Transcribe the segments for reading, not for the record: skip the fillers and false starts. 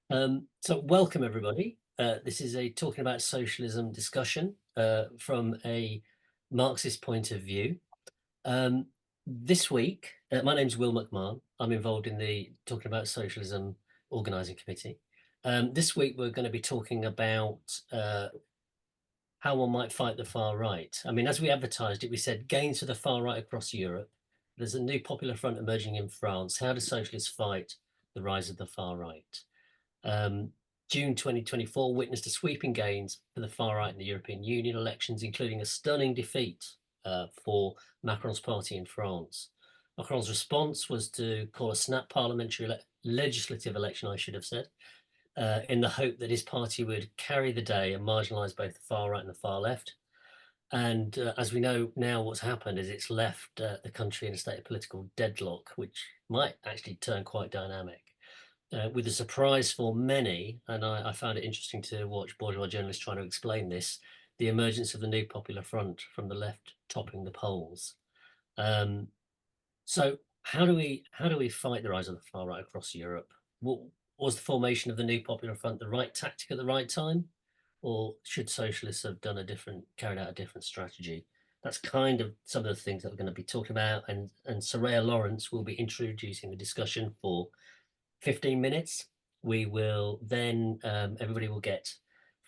So welcome everybody. This is a talking about socialism discussion from a Marxist point of view. This week, my name's Will McMahon. I'm involved in the Talking About Socialism Organising Committee. This week we're going to be talking about how one might fight the far right. I mean, as we advertised it, we said gains for the far right across Europe. There's a new popular front emerging in France. How do socialists fight the rise of the far right? Um, June 2024 witnessed a sweeping gains for the far right in the European Union elections, including a stunning defeat for Macron's party in France. Macron's response was to call a snap parliamentary legislative election, I should have said, in the hope that his party would carry the day and marginalise both the far right and the far left. And as we know now, what's happened is it's left the country in a state of political deadlock, which might actually turn quite dynamic. With a surprise for many, and I found it interesting to watch bourgeois journalists trying to explain this, the emergence of the new popular front from the left topping the polls. Um, so how do we fight the rise of the far right across Europe? What was the formation of the new popular front the right tactic at the right time, or should socialists have carried out a different strategy? That's kind of some of the things that we're going to be talking about, and Soraya Lawrence will be introducing the discussion for 15 minutes. We will then, everybody will get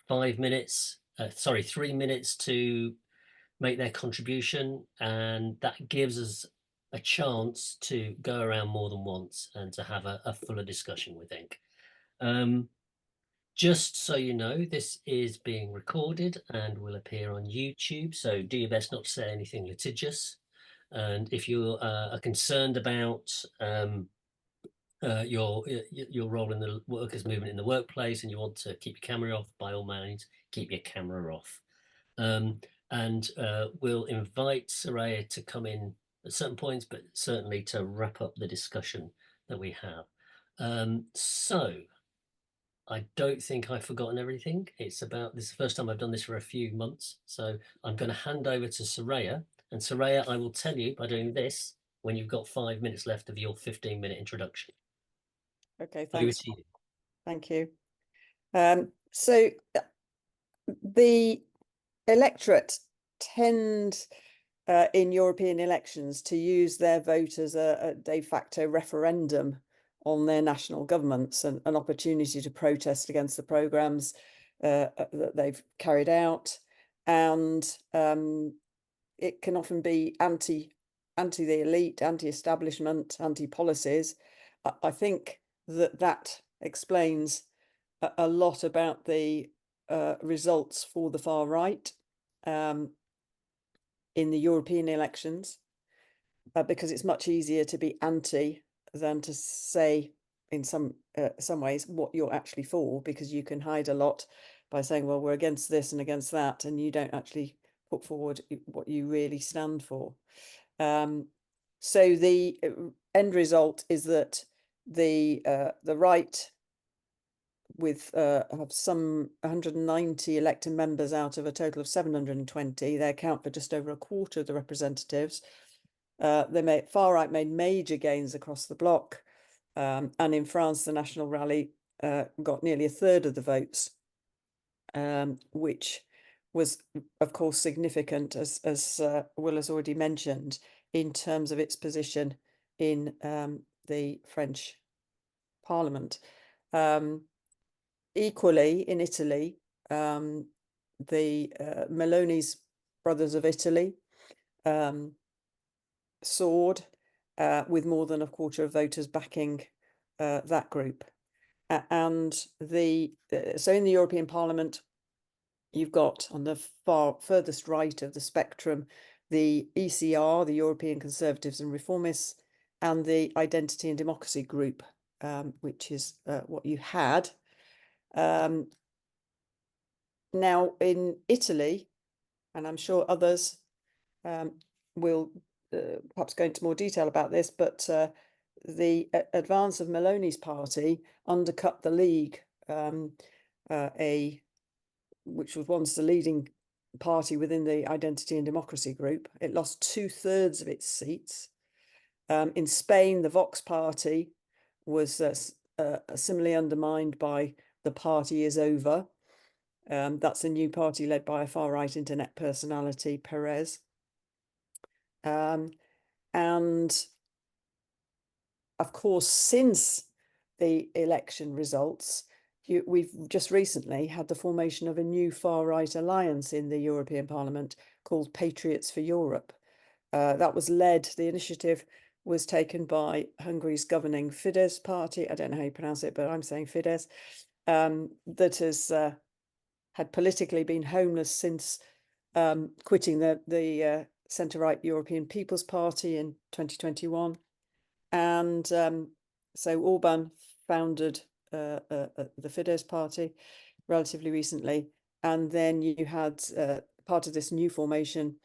5 minutes, 3 minutes to make their contribution. And that gives us a chance to go around more than once and to have a fuller discussion, we think. Um, just so you know, this is being recorded and will appear on YouTube. So do your best not to say anything litigious. And if you are concerned about your role in the workers' movement in the workplace and you want to keep your camera off, by all means, keep your camera off. And we'll invite Soraya to come in at certain points, but certainly to wrap up the discussion that we have. So I don't think I've forgotten everything. This is the first time I've done this for a few months. So I'm going to hand over to Soraya. And Soraya, I will tell you by doing this when you've got 5 minutes left of your 15-minute introduction. Okay, Over thanks. to you. Thank you. So the electorate tend in European elections to use their vote as a de facto referendum on their national governments and an opportunity to protest against the programmes that they've carried out. And it can often be anti the elite, anti-establishment, anti-policies. I think that explains a lot about the results for the far right in the European elections, because it's much easier to be anti than to say in some ways what you're actually for, because you can hide a lot by saying, well, we're against this and against that, and you don't actually put forward what you really stand for. So the end result is that the right, with have some 190 elected members out of a total of 720. They account for just over a quarter of the representatives. Far right made major gains across the bloc, and in France, the National Rally got nearly a third of the votes, which was, of course, significant, as Will has already mentioned, in terms of its position in the French Parliament. Equally, in Italy, the Meloni's Brothers of Italy soared, with more than a quarter of voters backing that group. And so in the European Parliament, you've got on the furthest right of the spectrum the ECR, the European Conservatives and Reformists, and the Identity and Democracy group, which is what you had. Now in Italy, and I'm sure others will perhaps go into more detail about this, but the advance of Meloni's party undercut the League, which was once the leading party within the Identity and Democracy group. It lost 2/3 of its seats. In Spain, the Vox party was similarly undermined by the party is over. That's a new party led by a far-right internet personality, Perez. And of course, since the election results, we've just recently had the formation of a new far-right alliance in the European Parliament called Patriots for Europe. That was the initiative was taken by Hungary's governing Fidesz party. I don't know how you pronounce it, but I'm saying Fidesz, that has had politically been homeless since quitting the centre-right European People's Party in 2021. And so Orban founded the Fidesz party relatively recently. And then you had part of this new formation,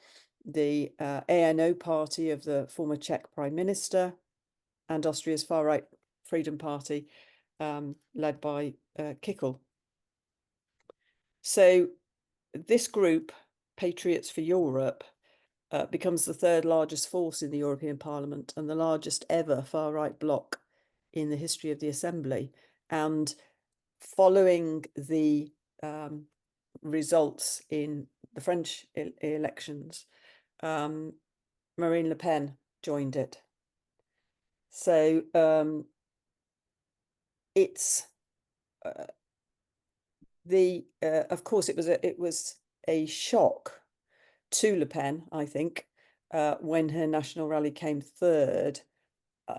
the ANO party of the former Czech Prime Minister and Austria's far-right Freedom Party, led by Kickl. So this group, Patriots for Europe, becomes the third largest force in the European Parliament and the largest ever far-right bloc in the history of the Assembly. And following the results in the French elections, Marine Le Pen joined it. So it's of course it was a shock to Le Pen, I think, when her national rally came third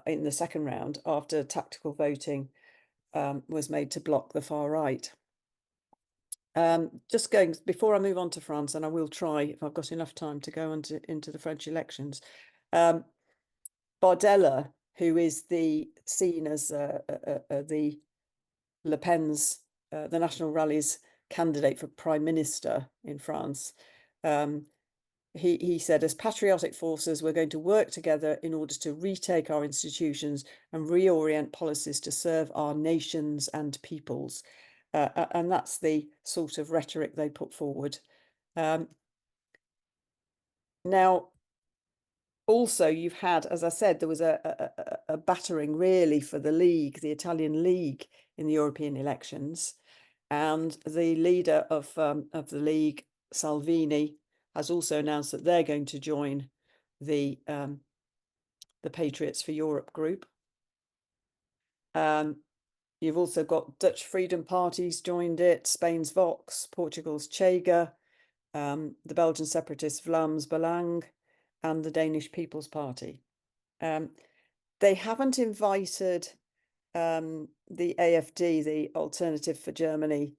in the second round after tactical voting was made to block the far right. Just going before I move on to France, and I will try if I've got enough time to go into the French elections. Bardella, who is seen as the Le Pen's the National Rally's candidate for Prime Minister in France, he said, as patriotic forces, we're going to work together in order to retake our institutions and reorient policies to serve our nations and peoples. And that's the sort of rhetoric they put forward. Now, also, you've had, as I said, there was a battering really for the League, the Italian League, in the European elections. And the leader of the League, Salvini, has also announced that they're going to join the Patriots for Europe group. You've also got Dutch freedom parties joined it, Spain's Vox, Portugal's Chega, the Belgian separatist Vlaams Belang, and the Danish People's Party. They haven't invited the AfD, the Alternative for Germany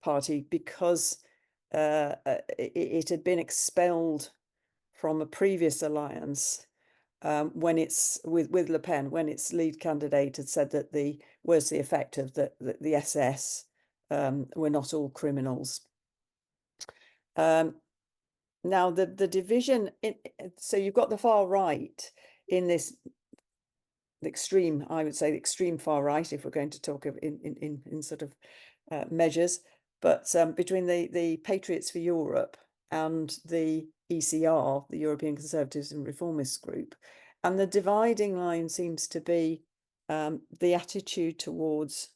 party, because it had been expelled from a previous alliance when it's with Le Pen, when its lead candidate had said that the effect of the SS were not all criminals. Now the division, so you've got the far right in this extreme, I would say the extreme far right, if we're going to talk of in sort of measures, but between the Patriots for Europe and the ECR, the European Conservatives and Reformists group, and the dividing line seems to be the attitude towards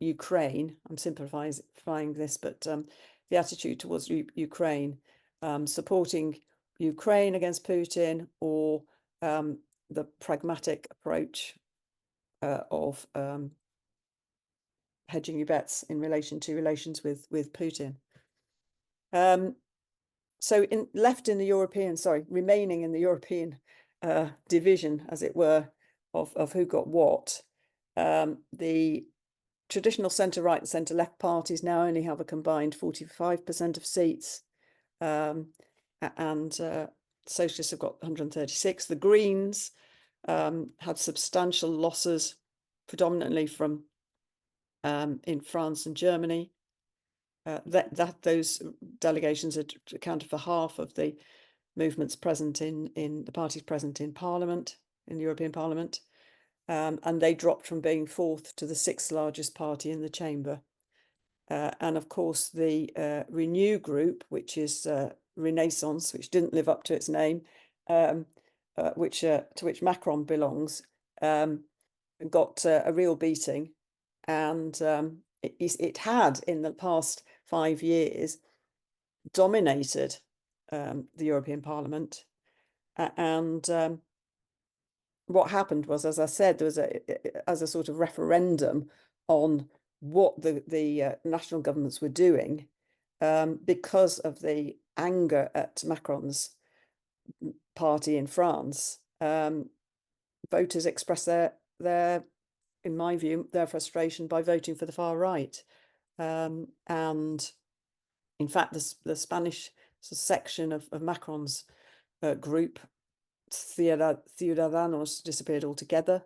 Ukraine. I'm simplifying this, but the attitude towards Ukraine, supporting Ukraine against Putin, or the pragmatic approach of hedging your bets in relation to relations with Putin. So remaining in the European division, as it were, of who got what, the traditional centre-right and centre-left parties now only have a combined 45% of seats, and socialists have got 136. The Greens had substantial losses, predominantly from in France and Germany. Those delegations had accounted for half of the movements present in the parties present in Parliament, in the European Parliament, and they dropped from being fourth to the sixth largest party in the chamber. And of course, the Renew group, which is Renaissance, which didn't live up to its name, to which Macron belongs, got a real beating, and it had, in the past 5 years, dominated the European Parliament. And what happened was, as I said, there was as a sort of referendum on what the national governments were doing, because of the anger at Macron's party in France. Voters expressed their, in my view, their frustration by voting for the far right. And in fact, the Spanish section of Macron's group, Ciudadanos, disappeared altogether.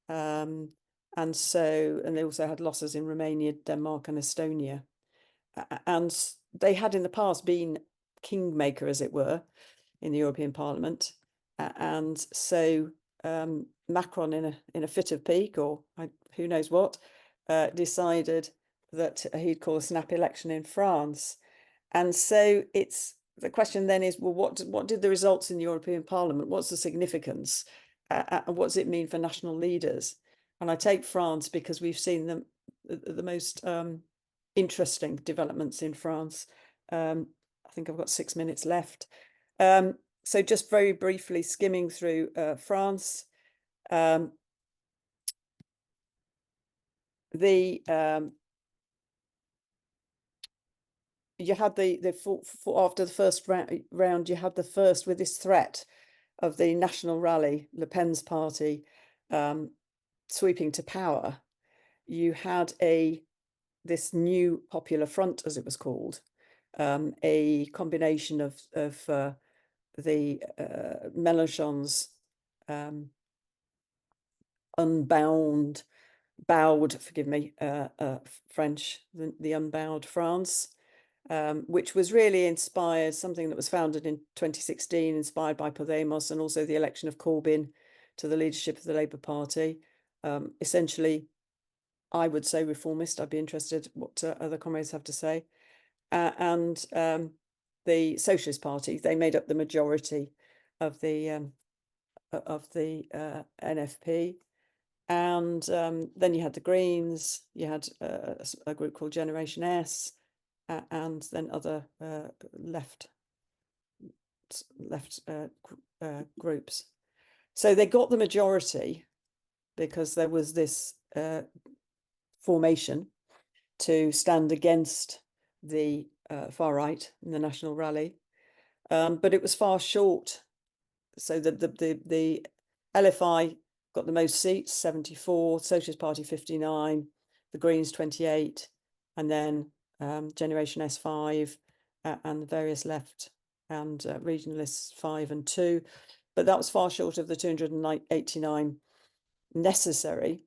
And they also had losses in Romania, Denmark, and Estonia. And they had in the past been kingmaker, as it were, in the European Parliament. And so Macron, in a fit of pique, or who knows what, decided that he'd call a snap election in France. And so the question then is, well, what did the results in the European Parliament? What's the significance? What does it mean for national leaders? And I take France because we've seen the most interesting developments in France. I think I've got 6 minutes left. So just very briefly skimming through France. You had after the first round, you had the first, with this threat of the National Rally, Le Pen's party, sweeping to power. You had this new Popular Front, as it was called, a combination of the Mélenchon's bowed, forgive me, French, the unbowed France, which was really inspired, something that was founded in 2016, inspired by Podemos, and also the election of Corbyn to the leadership of the Labour Party. Essentially, I would say reformist. I'd be interested what other comrades have to say. And the Socialist Party, they made up the majority of the NFP. And then you had the Greens, you had a group called Generation S, and then other left groups. So they got the majority because there was this formation to stand against the far right in the National Rally, but it was far short. So the LFI got the most seats, 74, Socialist Party 59, the Greens 28, and then Generation S5, and the various left and regionalists 5 and 2. But that was far short of the 289 necessary.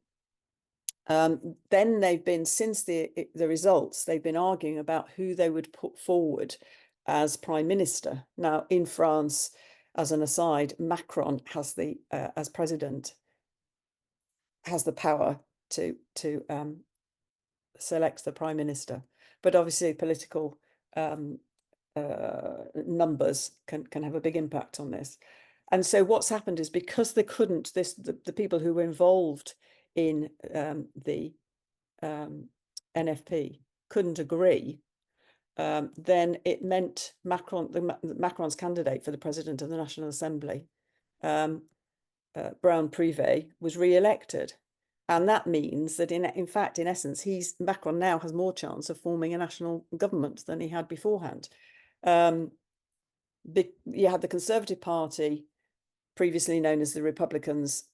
Then they've been, since the results, they've been arguing about who they would put forward as Prime Minister. Now, in France, as an aside, Macron has as president, has the power to select the Prime Minister. But obviously political numbers can have a big impact on this. And so what's happened is, because they couldn't, the people who were involved in the NFP couldn't agree, then it meant Macron's candidate for the President of the National Assembly, Brown Privé, was re-elected. And that means that in fact, in essence, Macron now has more chance of forming a national government than he had beforehand. You had the Conservative Party, previously known as the Republicans,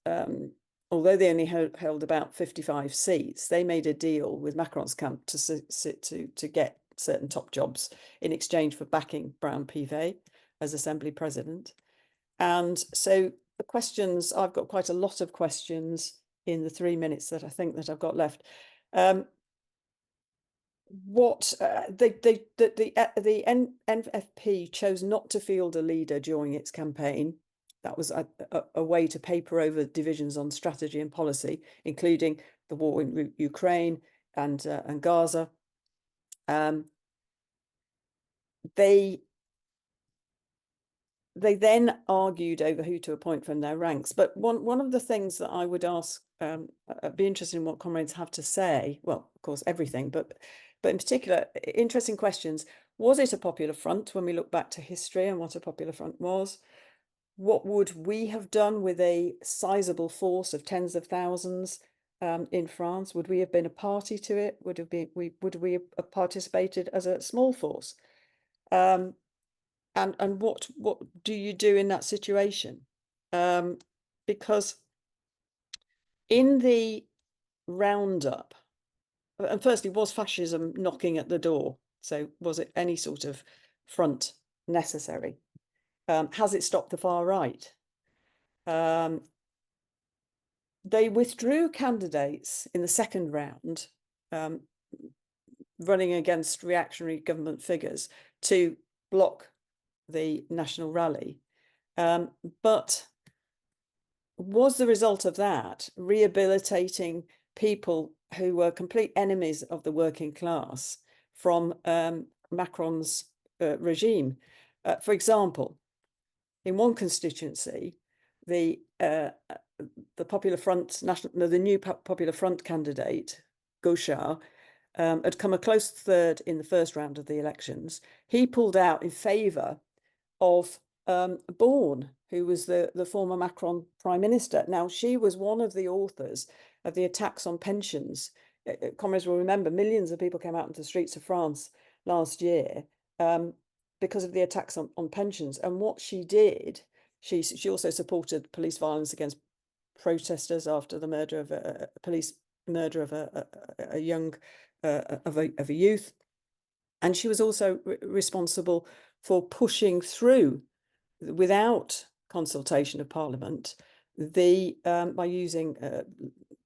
although they only held about 55 seats, they made a deal with Macron's camp to get certain top jobs in exchange for backing Brown Privé as Assembly President. And so the questions, I've got quite a lot of questions in the 3 minutes that I think that I've got left. The NFP chose not to field a leader during its campaign. That was a way to paper over divisions on strategy and policy, including the war in Ukraine and Gaza. They they then argued over who to appoint from their ranks. But one of the things that I would ask, be interested in what comrades have to say. Well, of course, everything, but in particular, interesting questions. Was it a popular front when we look back to history and what a popular front was? What would we have done with a sizable force of tens of thousands in France? Would we have been a party to it? Would we have participated as a small force? And what do you do in that situation? Because in the roundup, and firstly, was fascism knocking at the door? So was it any sort of front necessary? Has it stopped the far right? They withdrew candidates in the second round, running against reactionary government figures to block the national rally. But was the result of that rehabilitating people who were complete enemies of the working class from Macron's regime? For example, in one constituency, the Popular Front the new Popular Front candidate, Gauchard, had come a close third in the first round of the elections. He pulled out in favour of Born, who was the former Macron prime minister. Now, she was one of the authors of the attacks on pensions. Comrades will remember millions of people came out into the streets of France last year because of the attacks on pensions. And what she did, she also supported police violence against protesters after the murder of a a youth, and she was also responsible for pushing through, without consultation of Parliament, by using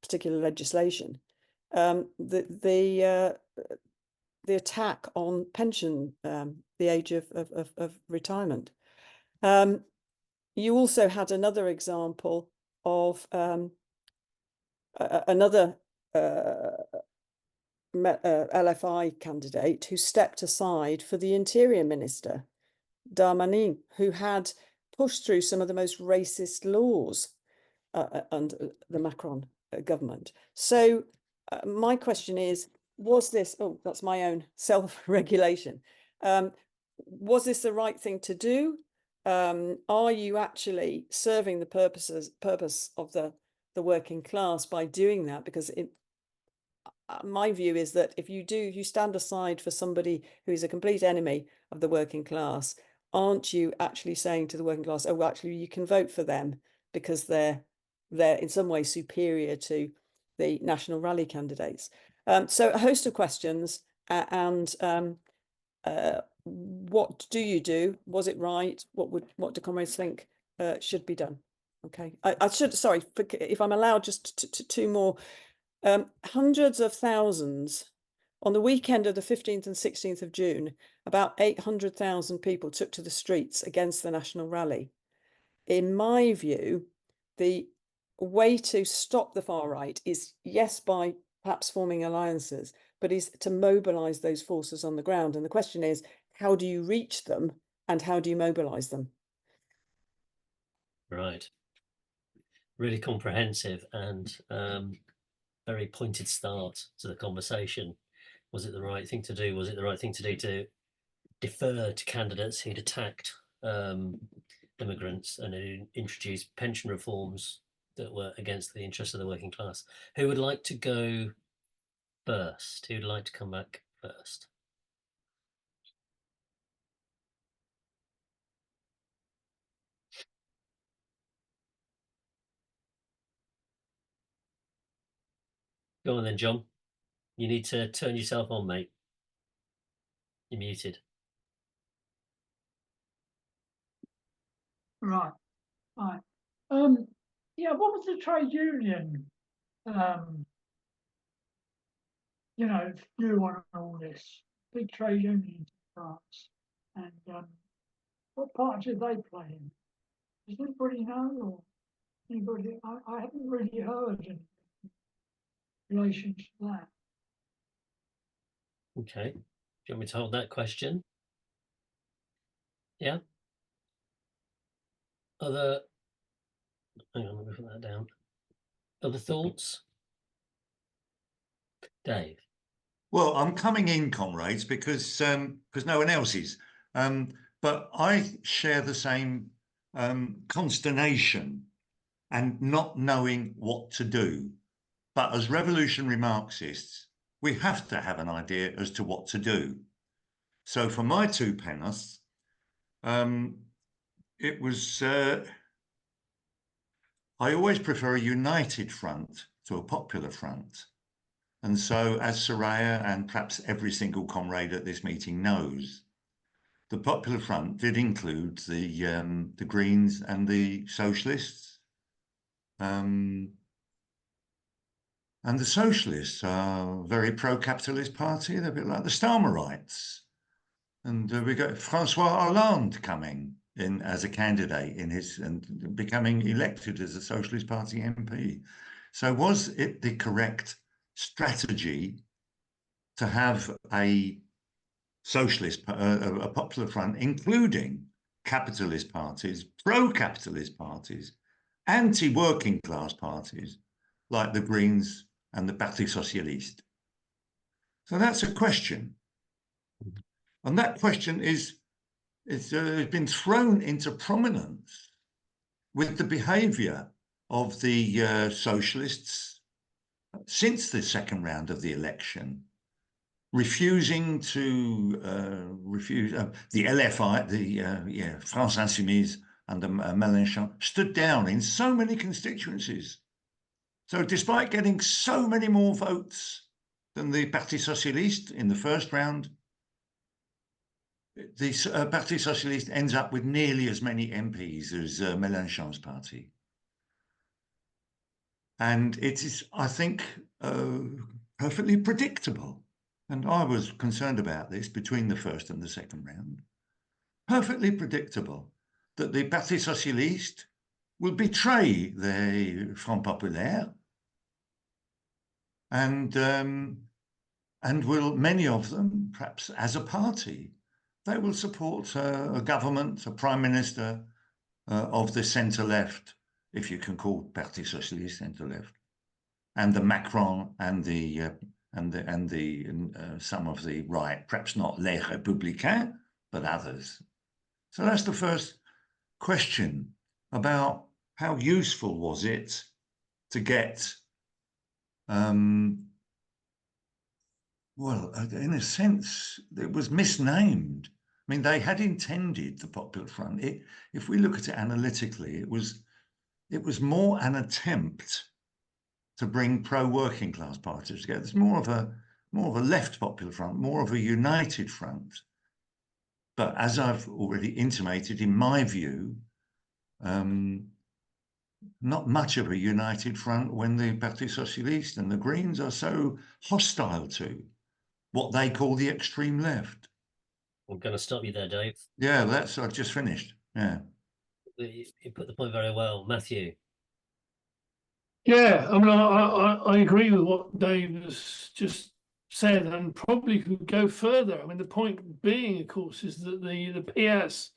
particular legislation, the attack on pension, the age of retirement. You also had another example of another LFI candidate who stepped aside for the Interior Minister, Darmanin, who had pushed through some of the most racist laws under the Macron government. So my question is, was this, oh, that's my own self-regulation. Was this the right thing to do? Are you actually serving the purpose of the working class by doing that? Because my view is that if you stand aside for somebody who is a complete enemy of the working class, aren't you actually saying to the working class, oh, well, actually, you can vote for them because they're in some way superior to the National Rally candidates? So a host of questions, and what do you do? Was it right? What do comrades think should be done? Okay, I should, sorry, if I'm allowed, just two more. Hundreds of thousands on the weekend of the 15th and 16th of June, about 800,000 people took to the streets against the National Rally. In my view, the way to stop the far right is, yes, by perhaps forming alliances, but is to mobilise those forces on the ground. And the question is, how do you reach them and how do you mobilise them? Right. Really comprehensive and very pointed start to the conversation. Was it the right thing to do? Was it the right thing to do to defer to candidates who'd attacked immigrants and who introduced pension reforms that were against the interests of the working class? Who would like to go first? Who'd like to come back first? Go on then, John. You need to turn yourself on, mate. You're muted. Right. Yeah, what was the trade union, view on all this? Big trade unions in France. And what part did they play in? Does anybody know? Or anybody? I haven't really heard in relation to that. Okay. Do you want me to hold that question? Yeah. Other, hang on, let me put that down. Other thoughts? Dave? Well, I'm coming in, comrades, because no one else is. But I share the same consternation and not knowing what to do. But as revolutionary Marxists, we have to have an idea as to what to do. So for my two penneth, it was, I always prefer a united front to a popular front. And so, as Soraya and perhaps every single comrade at this meeting knows, the Popular Front did include the Greens and the Socialists. And the Socialists are a very pro-capitalist party. They're a bit like the Starmerites. And we got François Hollande coming in as a candidate and becoming elected as a Socialist Party MP. So was it the correct strategy to have a socialist, a popular front, including capitalist parties, pro-capitalist parties, anti-working class parties, like the Greens and the Parti Socialiste? So that's a question. And that question has been thrown into prominence with the behavior of the socialists since the second round of the election, refusing to the LFI, the France Insoumise under Mélenchon, stood down in so many constituencies. So despite getting so many more votes than the Parti Socialiste in the first round, the Parti Socialiste ends up with nearly as many MPs as Mélenchon's party. And it is, I think, perfectly predictable. And I was concerned about this between the first and the second round. Perfectly predictable that the Parti Socialiste will betray the Front Populaire and will, many of them, perhaps as a party, they will support a government, a prime minister of the centre-left, if you can call Parti Socialiste centre-left, and the Macron and the some of the right, perhaps not Les Républicains, but others. So that's the first question about how useful was it to get, well, in a sense, it was misnamed. I mean, they had intended the Popular Front. If we look at it analytically, it was more an attempt to bring pro-working class parties together. It's more of a left Popular Front, more of a united front. But as I've already intimated, in my view, not much of a united front when the Parti Socialiste and the Greens are so hostile to what they call the extreme left. I'm going to stop you there, Dave. Yeah, I've just finished. Yeah. You put the point very well. Matthew? Yeah, I mean, I agree with what Dave has just said, and probably could go further. I mean, the point being, of course, is that the PS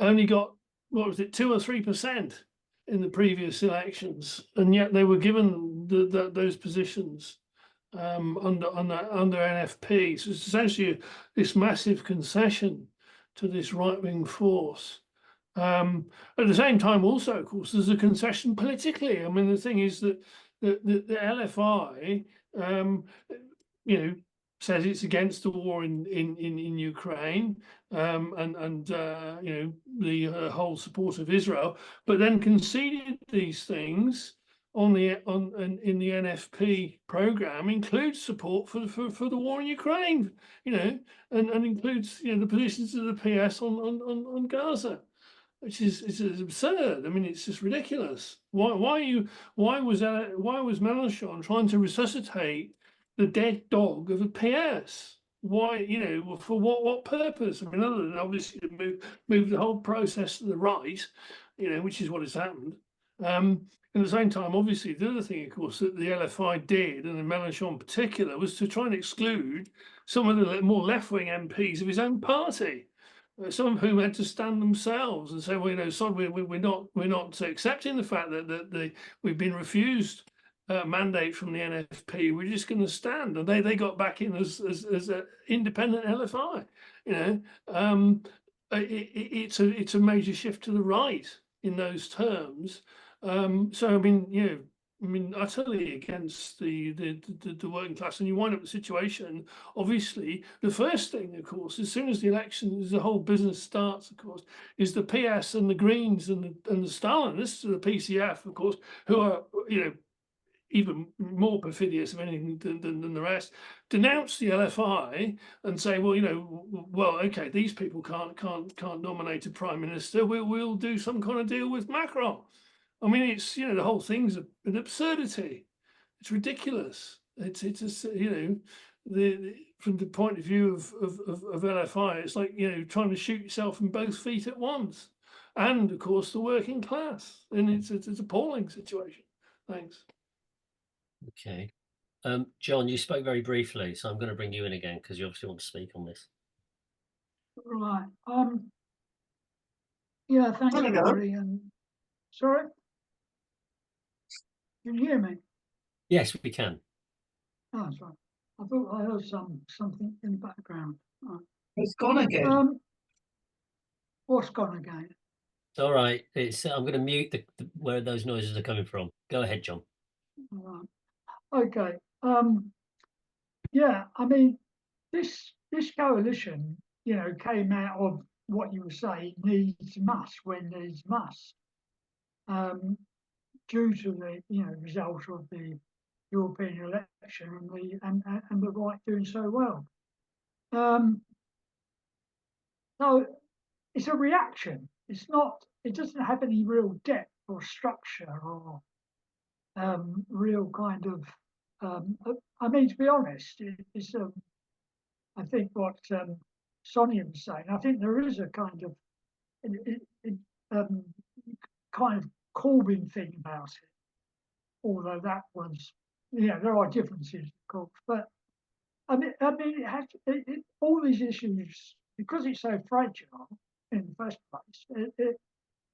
only got, what was it, 2 or 3% in the previous elections, and yet they were given those positions under NFP. So it's essentially this massive concession to this right-wing force. At the same time, also, of course, there's a concession politically. I mean, the thing is that the LFI, says it's against the war in Ukraine, and the whole support of Israel, but then conceded these things in the NFP program, includes support for the war in Ukraine, and includes the positions of the PS on Gaza. Which is absurd. I mean, it's just ridiculous. Why was Mélenchon trying to resuscitate the dead dog of a PS? Why, for what purpose? I mean, other than obviously to move the whole process to the right, which is what has happened. At the same time, obviously, the other thing, of course, that the LFI did, and Mélenchon in particular, was to try and exclude some of the more left-wing MPs of his own party. some of whom had to stand themselves and say, well, you know, sorry, we're not accepting the fact that we've been refused mandate from the NFP. We're just going to stand, and they got back in as an independent LFI. You know, it's a major shift to the right in those terms. So I mean, you know, I mean, utterly against the working class, and you wind up with a situation. Obviously, the first thing, of course, as soon as the election, as the whole business starts, of course, is the PS and the Greens and the Stalinists, the PCF, of course, who are, you know, even more perfidious of anything than the rest, denounce the LFI and say, well, you know, well, okay, these people can't nominate a prime minister. We'll do some kind of deal with Macron. I mean, it's, you know, the whole thing's an absurdity. It's ridiculous. It's you know, from the point of view of LFI, it's like, you know, trying to shoot yourself in both feet at once, and of course the working class, and it's an appalling situation. Thanks. Okay. John, you spoke very briefly, so I'm going to bring you in again because you obviously want to speak on this. Right. Yeah, thanks, Rory. And sorry, can you hear me? Yes, we can. Oh, sorry. I thought I heard something in the background. It's gone again. What's gone again? It's all right. It's I'm going to mute where those noises are coming from. Go ahead, John. All right. Okay. Yeah, I mean, this coalition, you know, came out of what you would say needs must when needs must, due to the, you know, result of the European election and the right doing so well. So it's a reaction. It's not. It doesn't have any real depth or structure or real kind of. I mean, to be honest, it's. I think what Sonia was saying. I think there is a kind of kind of Corbyn thing about it. Although that was, yeah, there are differences, of course, but I mean, it has all these issues because it's so fragile in the first place.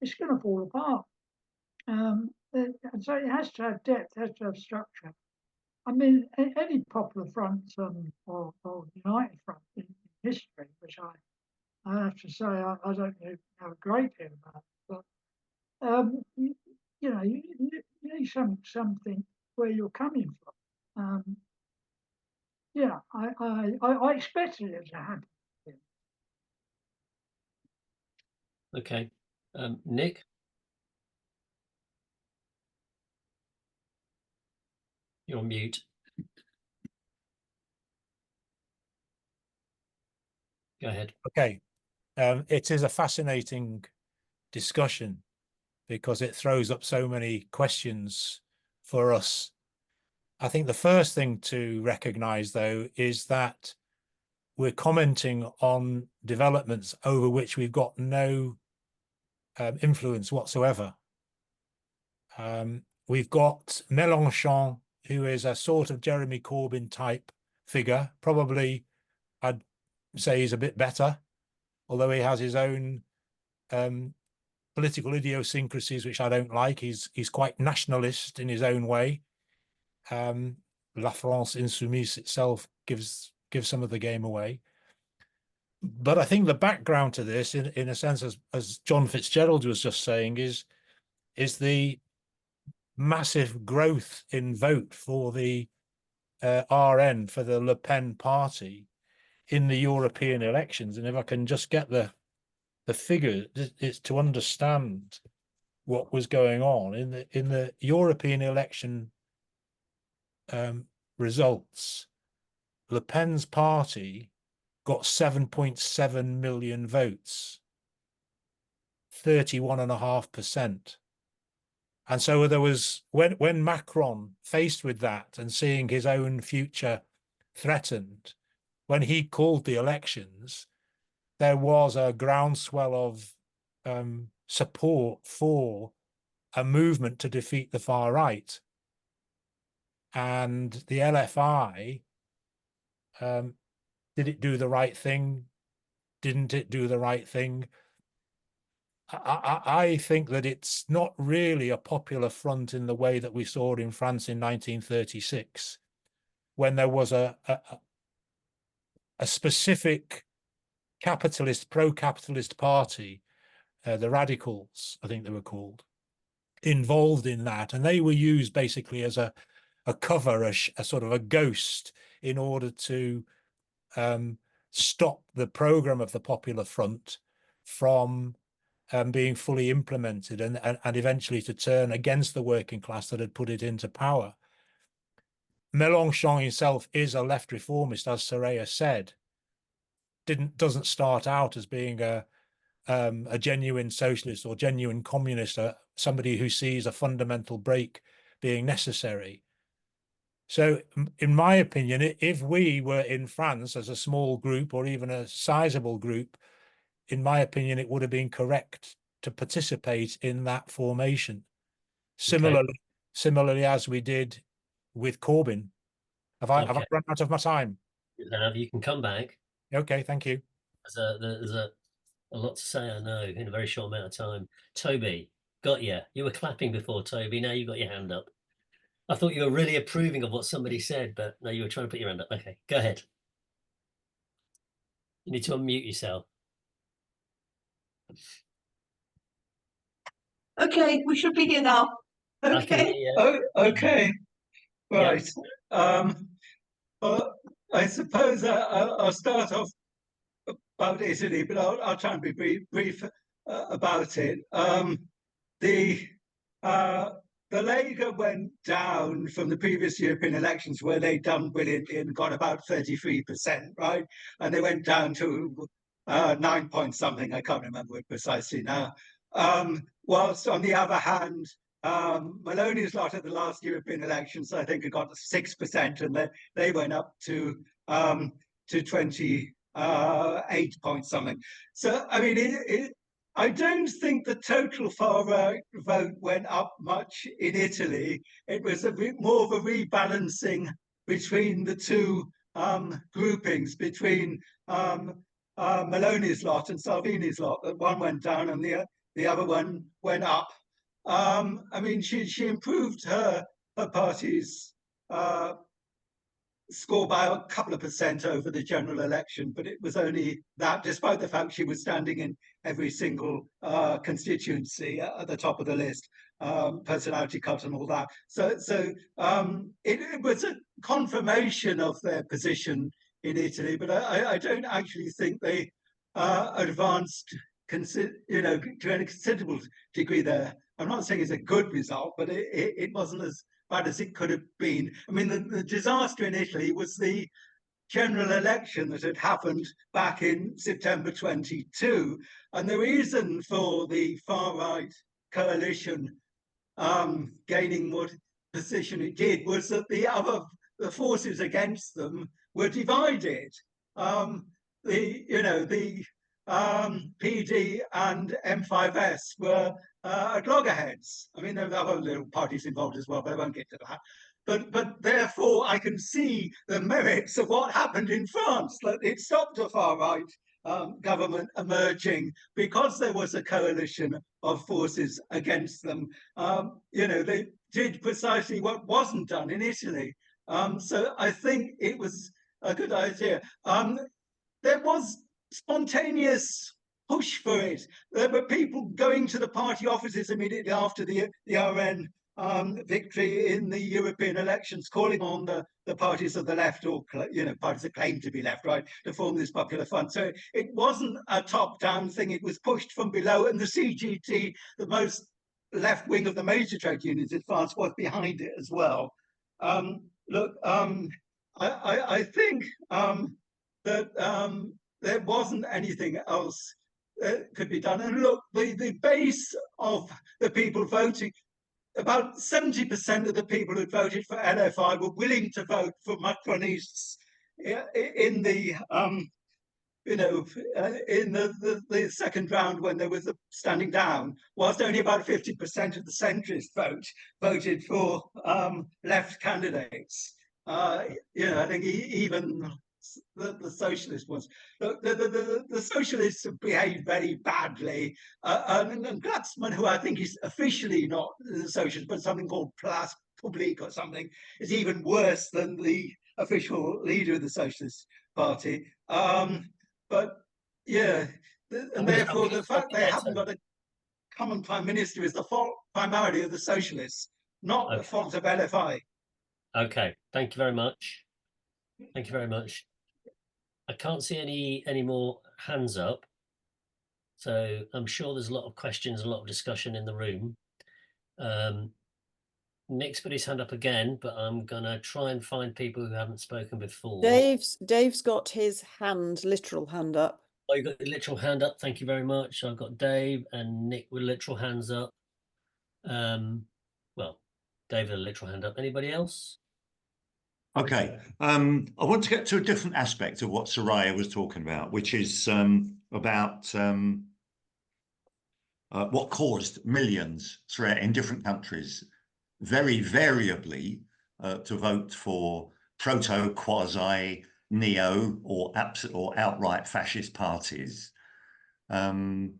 It's going to fall apart, and so it has to have depth, has to have structure. I mean, any Popular Front or United Front in history, which I have to say I don't know a great deal about, but you know, you need something where you're coming from. Yeah, I expected it to happen. Okay. Nick? You're on mute. Go ahead. Okay. It is a fascinating discussion because it throws up so many questions for us. I think the first thing to recognize, though, is that we're commenting on developments over which we've got no influence whatsoever. We've got Mélenchon, who is a sort of Jeremy Corbyn type figure. Probably, I'd say he's a bit better, although he has his own political idiosyncrasies, which I don't like. He's quite nationalist in his own way. La France Insoumise itself gives some of the game away. But I think the background to this, in a sense, as John Fitzgerald was just saying, is the massive growth in vote for the RN, for the Le Pen party in the European elections. And if I can just get the figure, it's to understand what was going on in the European election results. Le Pen's party got 7.7 million votes, 31.5%. And so there was, when Macron, faced with that and seeing his own future threatened, when he called the elections, there was a groundswell of support for a movement to defeat the far right. And the LFI, did it do the right thing? Didn't it do the right thing? I think that it's not really a popular front in the way that we saw in France in 1936, when there was a specific capitalist, pro-capitalist party, the Radicals, I think they were called, involved in that, and they were used basically as a cover, a sort of a ghost, in order to stop the program of the Popular Front from being fully implemented, and eventually to turn against the working class that had put it into power. Mélenchon himself is a left reformist, as Soraya said. Doesn't start out as being a genuine socialist or genuine communist, somebody who sees a fundamental break being necessary. So, in my opinion, if we were in France as a small group or even a sizable group, in my opinion, it would have been correct to participate in that formation. Similarly as we did with Corbyn. Have I run out of my time? You can come back. Okay, thank you. There's a lot to say, I know, in a very short amount of time. Toby, got you. You were clapping before, Toby. Now you've got your hand up. I thought you were really approving of what somebody said, but no, you were trying to put your hand up. Okay, go ahead. You need to unmute yourself. Okay, we should begin now. Okay. Oh, okay. Right. Yep. Well, I suppose I'll start off about Italy, but I'll try and be brief about it. The Lega went down from the previous European elections, where they'd done brilliantly and got about 33%, right? And they went down to 9 point something. I can't remember it precisely now. Whilst on the other hand, Maloney's lot at the last European elections, I think, had got 6%, and they went up to 28 point something. So, I mean, I don't think the total far right vote went up much in Italy. It was a bit more of a rebalancing between the two groupings, between Maloney's lot and Salvini's lot. That one went down and the other one went up. I mean, she improved her party's score by a couple of % over the general election, but it was only that, despite the fact she was standing in every single constituency at the top of the list, personality cut and all that. So it was a confirmation of their position in Italy, but I don't actually think they advanced, to a considerable degree there. I'm not saying it's a good result, but it wasn't as bad as it could have been. I mean, the disaster in Italy was the general election that had happened back in September 22. And the reason for the far-right coalition gaining what position it did was that the forces against them were divided. The PD and M5S were at loggerheads. I mean, there were other little parties involved as well, but I won't get to that. But therefore, I can see the merits of what happened in France, that it stopped a far-right government emerging because there was a coalition of forces against them. They did precisely what wasn't done in Italy. So I think it was a good idea. There was spontaneous push for it. There were people going to the party offices immediately after the RN victory in the European elections, calling on the parties of the left, or parties that claim to be left, right, to form this Popular Front. So it wasn't a top-down thing. It was pushed from below, and the CGT, the most left wing of the major trade unions in France, was behind it as well. I think that there wasn't anything else that could be done. And look, the base of the people voting, about 70% of the people who voted for LFI were willing to vote for Macronists in the the second round when there was a standing down, whilst only about 50% of the centrist voted for left candidates. I think even the socialist ones. The socialists have behaved very badly, and Glucksmann, who I think is officially not the socialist, but something called Place Publique or something, is even worse than the official leader of the Socialist Party. But yeah, and therefore the fact they haven't got a common prime minister is the fault primarily of the socialists, not the fault of LFI. Okay, thank you very much. Thank you very much. I can't see any more hands up, so I'm sure there's a lot of questions, a lot of discussion in the room. Nick's put his hand up again, but I'm gonna try and find people who haven't spoken before. Dave's got his literal hand up. Oh, you got the literal hand up. Thank you very much. I've got Dave and Nick with literal hands up. Well, Dave with a literal hand up. Anybody else? Okay. I want to get to a different aspect of what Soraya was talking about, which is about what caused millions in different countries very variably to vote for proto, quasi, neo, or outright fascist parties. It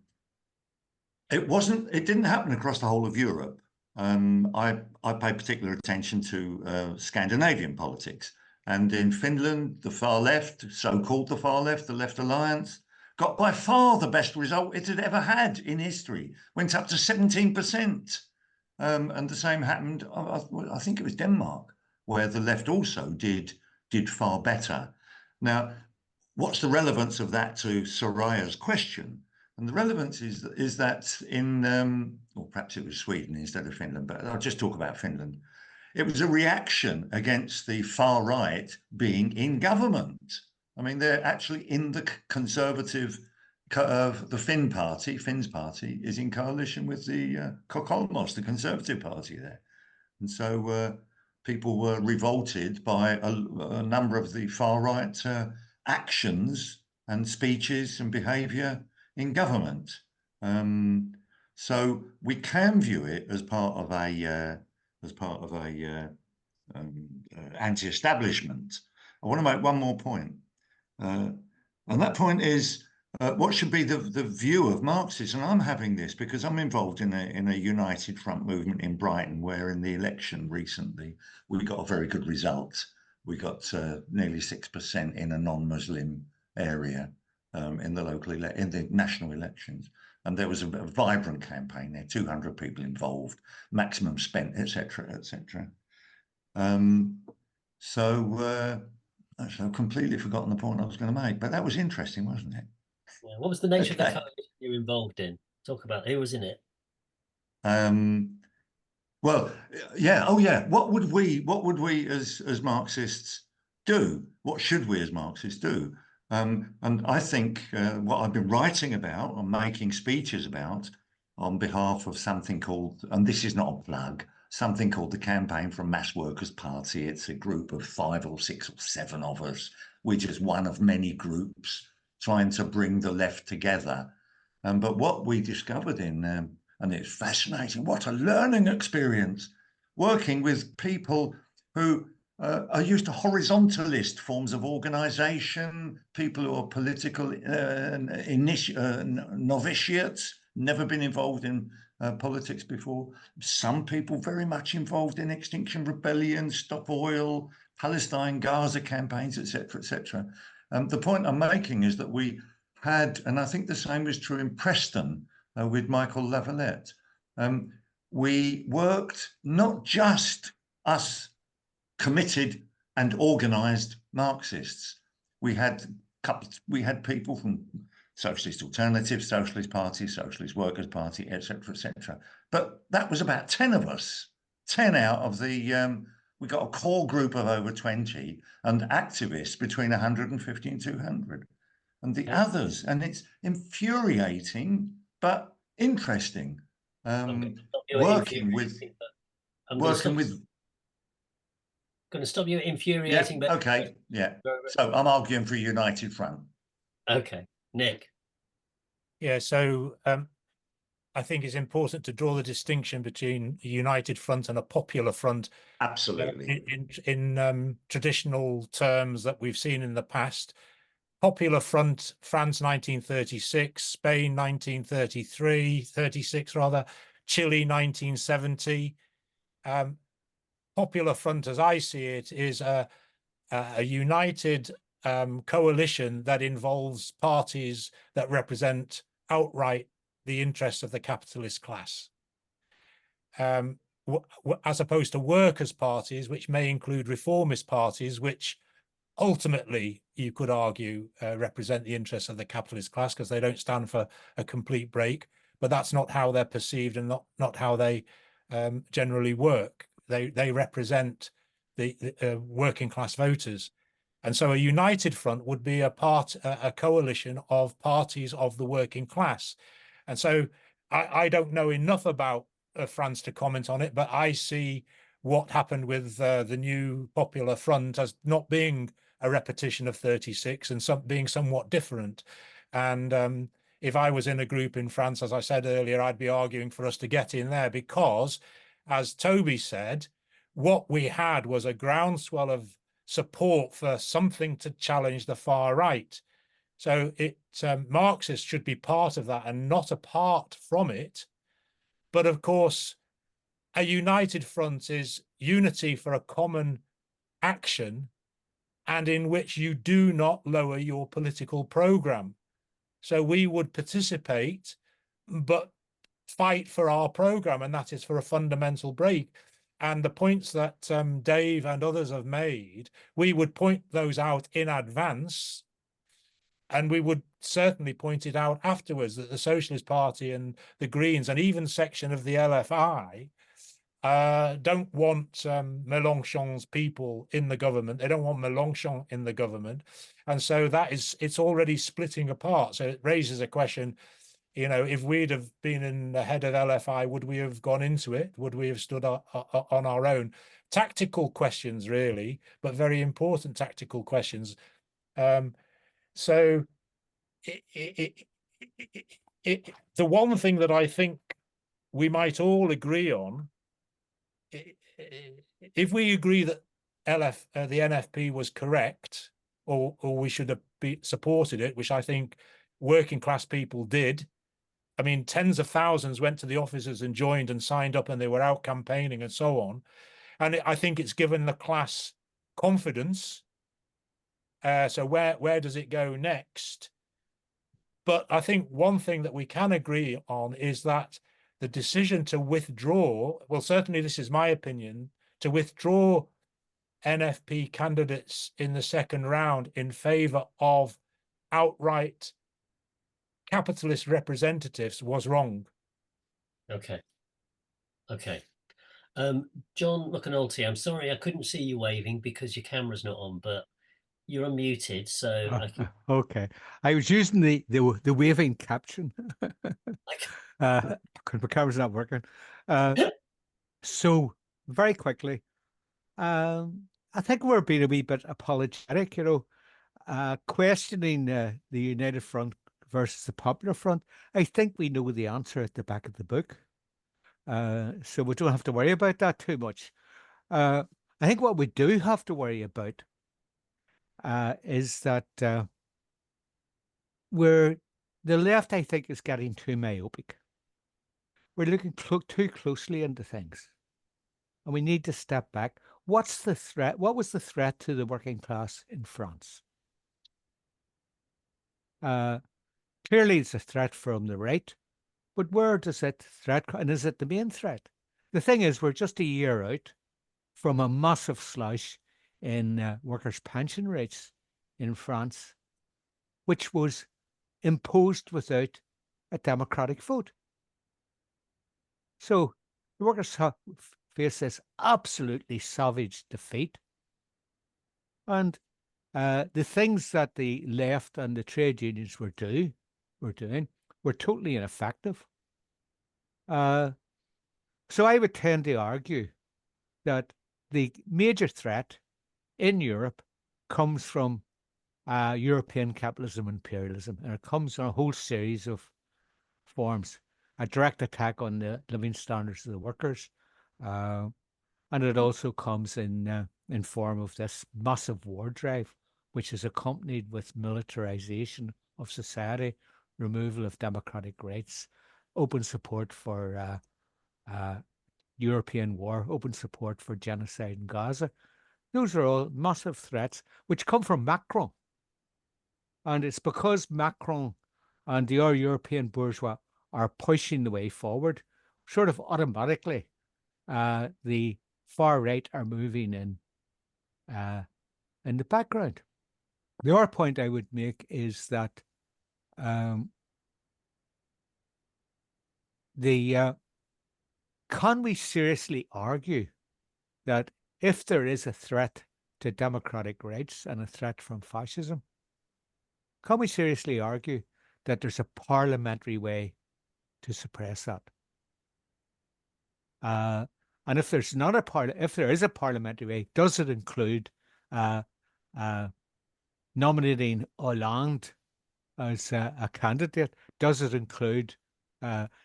didn't happen across the whole of Europe. I pay particular attention to Scandinavian politics, and in Finland, the far left, so-called the far left, the Left Alliance, got by far the best result it had ever had in history. Went up to 17%. And the same happened, I think it was Denmark, where the left also did far better. Now, what's the relevance of that to Soraya's question? And the relevance is that in, or perhaps it was Sweden instead of Finland, but I'll just talk about Finland. It was a reaction against the far right being in government. I mean, they're actually in the conservative the Finn's party is in coalition with the Kokoomus, the Conservative Party there. And so people were revolted by a number of the far-right actions and speeches and behaviour in government. So we can view it as part of a anti-establishment. I want to make one more point, and that point is what should be the view of Marxists? And I'm having this because I'm involved in a United Front movement in Brighton, where in the election recently we got a very good result. We got nearly 6% in a non-Muslim area in the national elections, and there was a vibrant campaign there. 200 people involved, maximum spent, etc., etc. So I've completely forgotten the point I was going to make, but that was interesting, wasn't it? Yeah. What was the nature of the coalition you were involved in? Talk about who was in it. Well, yeah. Oh, yeah. What would we as Marxists do? What should we as Marxists do? And I think what I've been writing about and making speeches about on behalf of something called, and this is not a plug, something called the Campaign for a Mass Workers' Party. It's a group of 5 or 6 or 7 of us. We're just one of many groups trying to bring the left together. But what we discovered and it's fascinating, what a learning experience, working with people who are used to horizontalist forms of organization, people who are political novitiates, never been involved in politics before. Some people very much involved in Extinction Rebellion, Stop Oil, Palestine, Gaza campaigns, etc., etc. The point I'm making is that we had, and I think the same was true in Preston with Michael Lavalette, we worked not just us committed and organised Marxists. We had people from Socialist Alternatives, Socialist Party, Socialist Workers' Party, etc., etc. But that was about 10 of us, 10 out of the we got a core group of over 20 and activists between 150 and 200. And the others, and it's infuriating, but interesting. Working with... I'm going to stop you infuriating. Yeah, but okay, yeah. So I'm arguing for a united front. Okay, Nick. Yeah, so I think it's important to draw the distinction between a united front and a popular front. Absolutely. In traditional terms that we've seen in the past. Popular Front, France 1936, Spain 36 rather, Chile 1970. Popular Front, as I see it, is a united coalition that involves parties that represent outright the interests of the capitalist class, as opposed to workers' parties, which may include reformist parties, which ultimately you could argue represent the interests of the capitalist class because they don't stand for a complete break, but that's not how they're perceived and not how they generally work. They represent the working class voters. And so a united front would be a coalition of parties of the working class. And so I don't know enough about France to comment on it, but I see what happened with the new Popular Front as not being a repetition of 36 and being somewhat different. And if I was in a group in France, as I said earlier, I'd be arguing for us to get in there because, as Toby said, what we had was a groundswell of support for something to challenge the far right. So Marxists should be part of that and not apart from it. But of course, a united front is unity for a common action and in which you do not lower your political program. So we would participate, but fight for our program, and that is for a fundamental break. And the points that Dave and others have made, we would point those out in advance, and we would certainly point it out afterwards that the Socialist Party and the Greens and even section of the LFI don't want Mélenchon's people in the government. They don't want Mélenchon in the government. And so it's already splitting apart. So it raises a question, you know, if we'd have been in the head of LFI, would we have gone into it? Would we have stood on our own? Tactical questions, really, but very important tactical questions. So the one thing that I think we might all agree on, if we agree that the NFP was correct, or we should have supported it, which I think working class people did. I mean, tens of thousands went to the offices and joined and signed up, and they were out campaigning and so on. And I think it's given the class confidence. So where does it go next? But I think one thing that we can agree on is that the decision to withdraw, well, certainly this is my opinion, to withdraw NFP candidates in the second round in favor of outright capitalist representatives was wrong. Okay. John McAnulty, I'm sorry I couldn't see you waving because your camera's not on, but you're unmuted, so I can... Okay. I was using the waving caption. Because my camera's not working. So very quickly, I think we're being a wee bit apologetic, you know, questioning the United Front versus the Popular Front. I think we know the answer at the back of the book. So we don't have to worry about that too much. I think what we do have to worry about is that the left, I think, is getting too myopic. We're looking too closely into things, and we need to step back. What's the threat? What was the threat to the working class in France? Clearly, it's a threat from the right, but where does that threat come? And is it the main threat? The thing is, we're just a year out from a massive slash in workers' pension rates in France, which was imposed without a democratic vote. So the workers face this absolutely savage defeat. And the things that the left and the trade unions were doing were totally ineffective. So I would tend to argue that the major threat in Europe comes from European capitalism and imperialism, and it comes in a whole series of forms. a direct attack on the living standards of the workers. And it also comes in form of this massive war drive, which is accompanied with militarization of society, removal of democratic rights, open support for European war, open support for genocide in Gaza. Those are all massive threats which come from Macron. And it's because Macron and the European bourgeois are pushing the way forward, sort of automatically, the far right are moving in the background. The other point I would make is that can we seriously argue that if there is a threat to democratic rights and a threat from fascism, can we seriously argue that there's a parliamentary way to suppress that? And if there's not if there is a parliamentary way, does it include nominating Hollande as a candidate? Does it include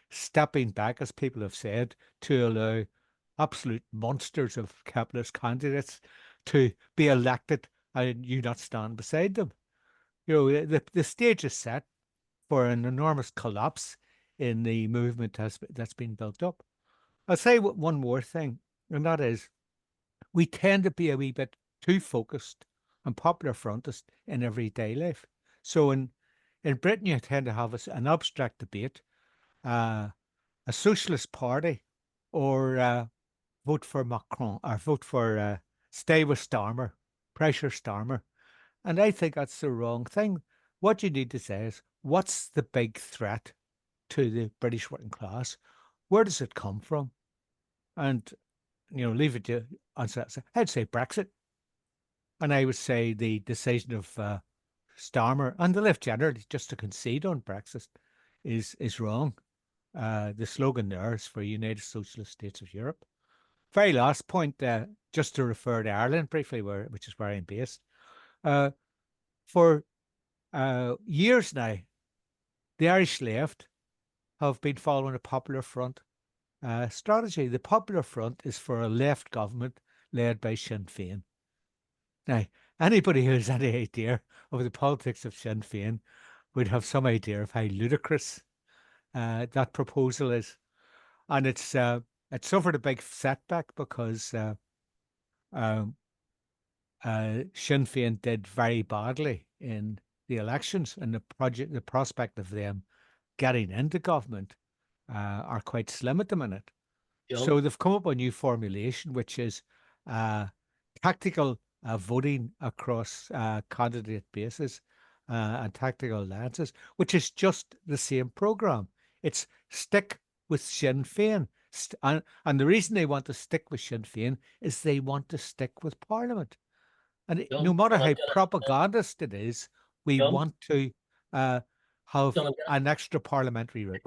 stepping back, as people have said, to allow absolute monsters of capitalist candidates to be elected and you not stand beside them? You know, the stage is set for an enormous collapse in the movement that's been built up. I'll say one more thing, and that is we tend to be a wee bit too focused on popular frontist in everyday life. So in Britain, you tend to have an abstract debate, a socialist party, or vote for Macron, or vote for stay with Starmer, pressure Starmer. And I think that's the wrong thing. What you need to say is, what's the big threat to the British working class? Where does it come from? And, you know, leave it to answer that. I'd say Brexit. And I would say the decision of Starmer and the left generally just to concede on Brexit is wrong. The slogan there is for United Socialist States of Europe. Very last point, just to refer to Ireland briefly, which is where I'm based. For years now, the Irish left have been following a Popular Front strategy. The Popular Front is for a left government led by Sinn Féin. Now, anybody who has any idea of the politics of Sinn Féin would have some idea of how ludicrous that proposal is. And it suffered a big setback because Sinn Féin did very badly in the elections, and the prospect of them getting into government are quite slim at the minute. John? So they've come up with a new formulation, which is tactical voting across candidate bases and tactical alliances, which is just the same programme. It's stick with Sinn Féin. And the reason they want to stick with Sinn Féin is they want to stick with Parliament. And John, no matter how propagandist it is, we John, want to have John, an extra parliamentary route.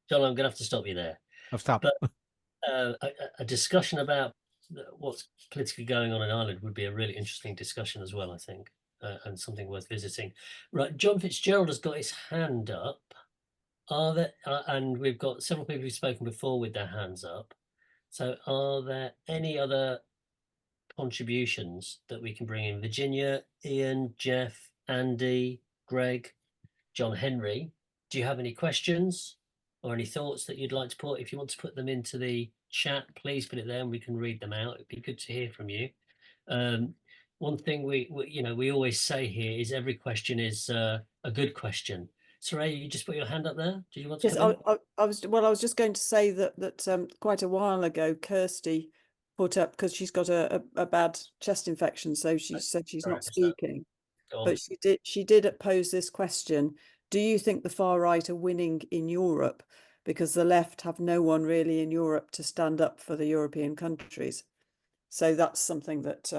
John, I'm going to have to stop you there. I've stopped. But a discussion about what's politically going on in Ireland would be a really interesting discussion as well, I think, and something worth visiting. Right, John Fitzgerald has got his hand up. Are there, and we've got several people who've spoken before with their hands up. So are there any other contributions that we can bring in? Virginia, Ian, Jeff, Andy, Greg, John Henry, do you have any questions or any thoughts that you'd like to put? If you want to put them into the chat, please put it there and we can read them out. It'd be good to hear from you. One thing we always say here is every question is a good question. Soraya, you just put your hand up there. Do you want to? Yes, I was just going to say that quite a while ago, Kirsty put up, because she's got a bad chest infection, so she said she's not speaking. But she did pose this question: do you think the far right are winning in Europe because the left have no one really in Europe to stand up for the European countries? So that's something that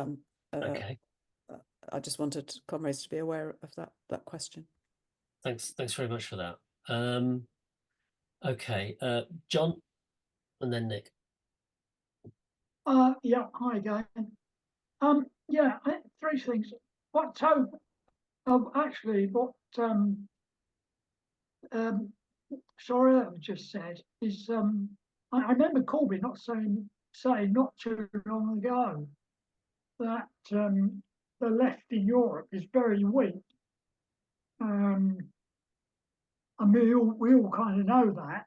I just wanted comrades to be aware of that question. Thanks very much for that. Okay, John, and then Nick. Yeah, hi again. Yeah, three things. What actually what Soraya just said is, I remember Corbyn not saying not too long ago that the left in Europe is very weak. And we all kind of know that.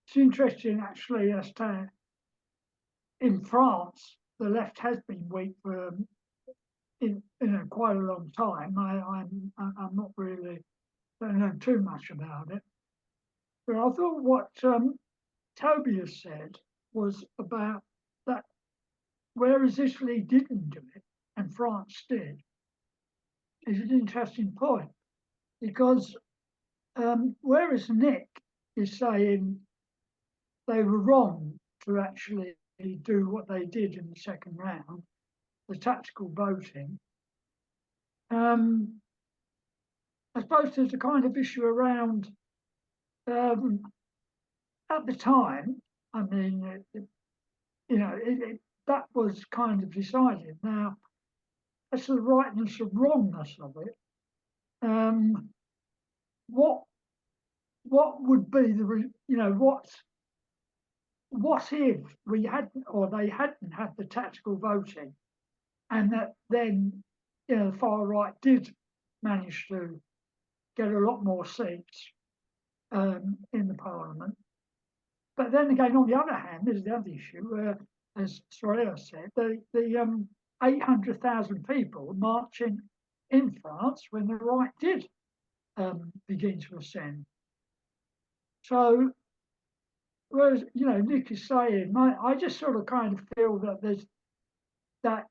It's interesting actually as to in France, the left has been weak for quite a long time. I'm not really, don't know too much about it. But I thought what Toby has said was about that, whereas Italy didn't do it and France did, is an interesting point. Because whereas Nick is saying they were wrong to actually do what they did in the second round, the tactical voting, I suppose there's a kind of issue around, at the time, I mean, that was kind of decided. Now, as to the rightness or wrongness of it, what would be the, what if we hadn't, or they hadn't had the tactical voting, and that then, the far right did manage to get a lot more seats in the parliament. But then again, on the other hand, there's the other issue where, as Soraya said, the 800,000 people marching in France when the right did begin to ascend. So, whereas, Nick is saying, I just sort of kind of feel that there's that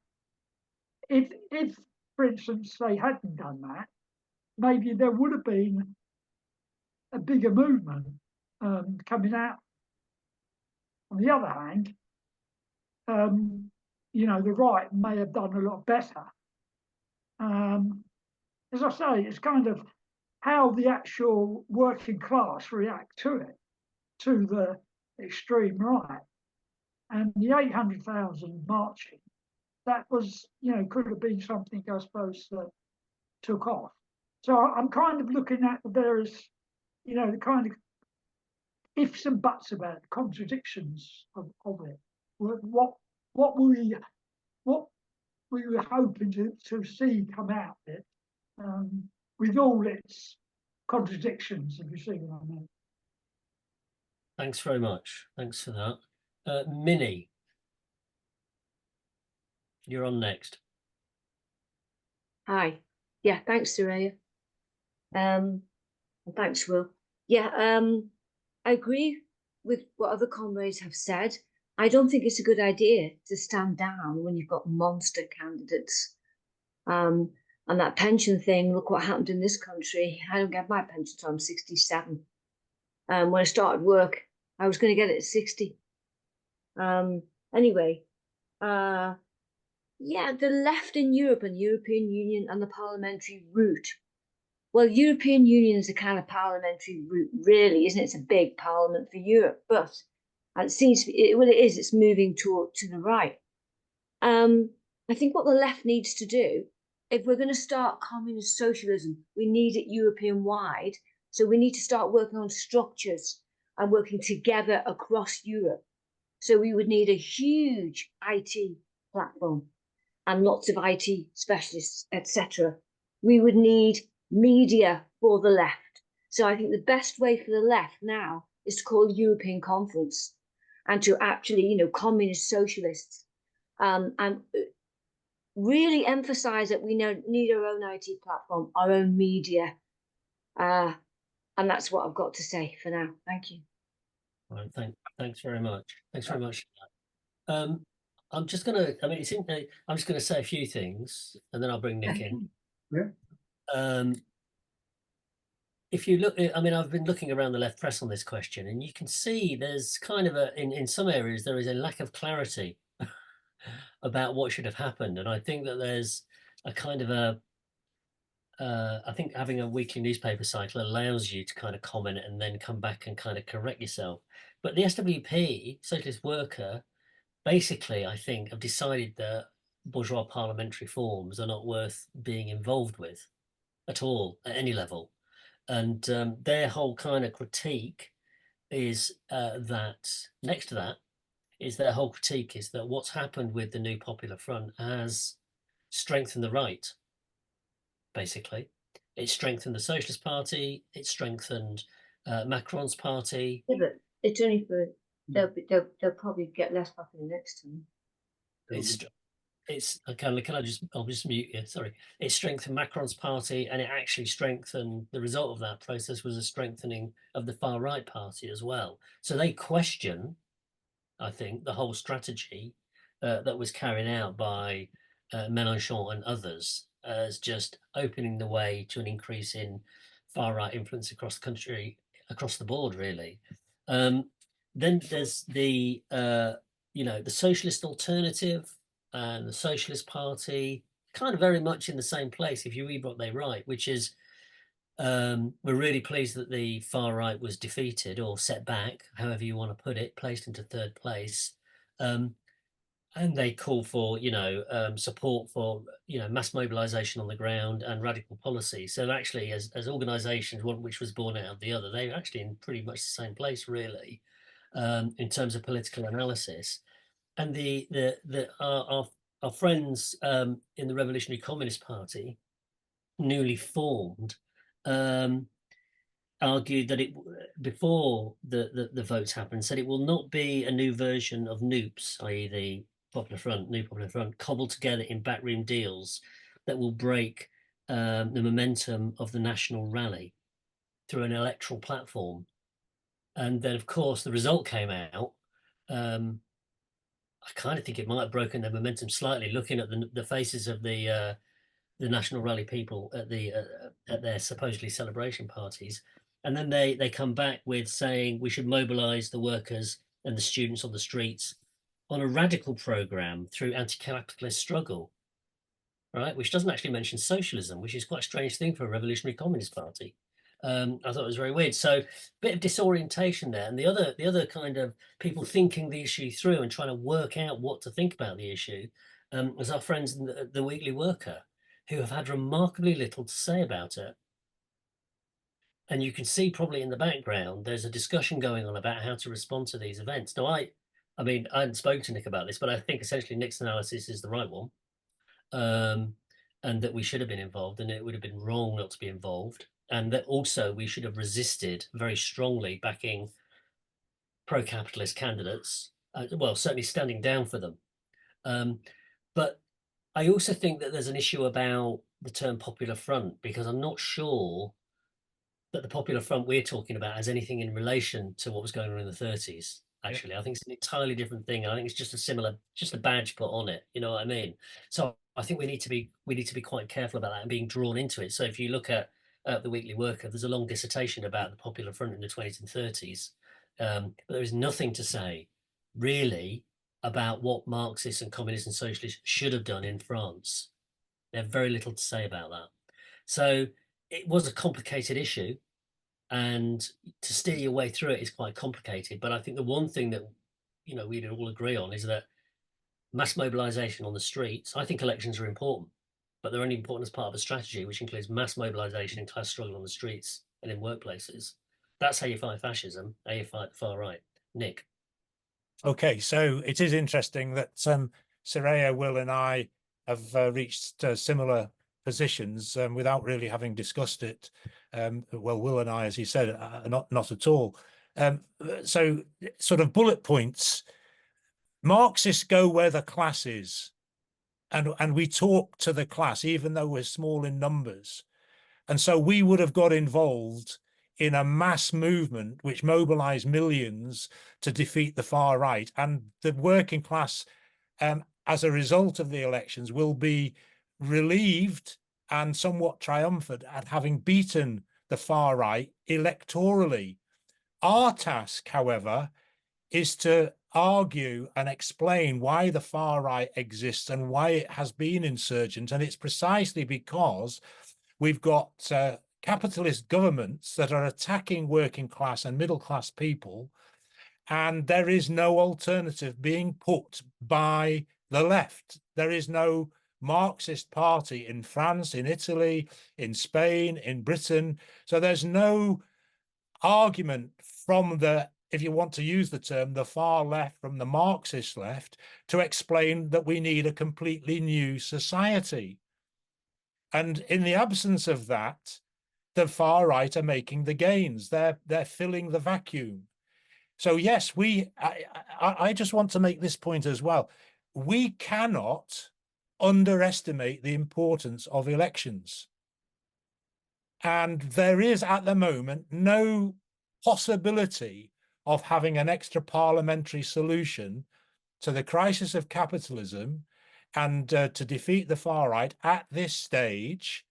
if, for instance, they hadn't done that, maybe there would have been a bigger movement coming out. On the other hand, the right may have done a lot better. As I say, it's kind of how the actual working class react to it, to the extreme right. And the 800,000 marching, that was, could have been something, I suppose, that took off. So I'm kind of looking at the various, the kind of ifs and buts about it, contradictions of it. What we were hoping to see come out of it, with all its contradictions, if you see what I mean. Thanks very much. Thanks for that. Minnie, you're on next. Hi. Yeah, thanks, Soraya. And thanks, Will. Yeah, I agree with what other comrades have said. I don't think it's a good idea to stand down when you've got monster candidates. And that pension thing, look what happened in this country. I don't get my pension until I'm 67. When I started work, I was going to get it at 60. Anyway, yeah, the left in Europe and the European Union and the parliamentary route. Well, European Union is a kind of parliamentary route, really, isn't it? It's a big parliament for Europe, but it seems, well, it is, it's moving to the right. I think what the left needs to do, if we're going to start communist socialism, we need it European-wide. So we need to start working on structures and working together across Europe. So we would need a huge IT platform and lots of IT specialists, etc. We would need media for the left. So I think the best way for the left now is to call a European conference and to actually, communist socialists, and really emphasize that we need our own IT platform, our own media. And that's what I've got to say for now. Thank you. All right, thanks very much. Thanks very much. I'm just going to, I'm just going to say a few things and then I'll bring Nick in. Yeah. If you look, I've been looking around the left press on this question, and you can see there's kind of in some areas, there is a lack of clarity about what should have happened. And I think that there's a kind of I think having a weekly newspaper cycle allows you to kind of comment and then come back and kind of correct yourself. But the SWP, Socialist Worker, basically, I think, have decided that bourgeois parliamentary forms are not worth being involved with at all, at any level. And their whole kind of critique is that next to that is their whole critique is that what's happened with the New Popular Front has strengthened the right, basically. It strengthened the Socialist Party, it strengthened Macron's party. Yeah, but it's only for, they'll probably get less popular next time. I'll just mute you, sorry. It strengthened Macron's party, and it actually strengthened, the result of that process was a strengthening of the far right party as well. So they question, I think, the whole strategy that was carried out by Mélenchon and others as just opening the way to an increase in far right influence across the country, across the board, really. Then there's the the socialist alternative and the Socialist Party, kind of very much in the same place if you read what they write, which is we're really pleased that the far right was defeated or set back, however you want to put it, placed into third place. And they call for, support for, mass mobilization on the ground and radical policy. So actually, as organizations, one which was born out of the other, they're actually in pretty much the same place, really, in terms of political analysis. And our friends in the Revolutionary Communist Party, newly formed, argued that before the votes happened, said it will not be a new version of NUPES, i.e. the Popular Front, New Popular Front, cobbled together in backroom deals that will break the momentum of the national rally through an electoral platform. And then, of course, the result came out. I kind of think it might have broken their momentum slightly, looking at the faces of the national rally people at their supposedly celebration parties. And then they come back with saying we should mobilize the workers and the students on the streets on a radical program through anti-capitalist struggle, right? Which doesn't actually mention socialism, which is quite a strange thing for a revolutionary communist party. I thought it was very weird. So a bit of disorientation there. And the other kind of people thinking the issue through and trying to work out what to think about the issue was our friends in the Weekly Worker, who have had remarkably little to say about it. And you can see probably in the background, there's a discussion going on about how to respond to these events. Now, I hadn't spoken to Nick about this, but I think essentially Nick's analysis is the right one. And that we should have been involved, and it would have been wrong not to be involved. And that also we should have resisted very strongly backing pro-capitalist candidates, well, certainly standing down for them. But I also think that there's an issue about the term Popular Front, because I'm not sure that the Popular Front we're talking about has anything in relation to what was going on in the 30s. Actually, yeah. I think it's an entirely different thing. I think it's just a badge put on it. You know what I mean? So I think we need to be quite careful about that and being drawn into it. So if you look at the Weekly Worker, there's a long dissertation about the Popular Front in the 20s and 30s. But there is nothing to say, really, about what Marxists and communists and socialists should have done in France. They have very little to say about that. So it was a complicated issue, and to steer your way through it is quite complicated. But I think the one thing that we'd all agree on is that mass mobilization on the streets, I think elections are important, but they're only important as part of a strategy, which includes mass mobilization and class struggle on the streets and in workplaces. That's how you fight fascism, how you fight the far right. Nick. Okay, so it is interesting that Soraya, Will and I have reached similar positions without really having discussed it. Well, Will and I, as he said, not at all. So sort of bullet points. Marxists go where the class is, and we talk to the class, even though we're small in numbers. And so we would have got involved in a mass movement which mobilized millions to defeat the far right. And the working class, as a result of the elections, will be relieved and somewhat triumphant at having beaten the far right electorally. Our task, however, is to argue and explain why the far right exists and why it has been insurgent. And it's precisely because we've got capitalist governments that are attacking working class and middle class people, and there is no alternative being put by the left. There is no Marxist party in France, in Italy, in Spain, in Britain. So there's no argument from the, if you want to use the term, the far left, from the Marxist left, to explain that we need a completely new society. And in the absence of that, the far right are making the gains. They're filling the vacuum. So yes, I just want to make this point as well. We cannot underestimate the importance of elections. And there is at the moment no possibility of having an extra parliamentary solution to the crisis of capitalism and to defeat the far right at this stage.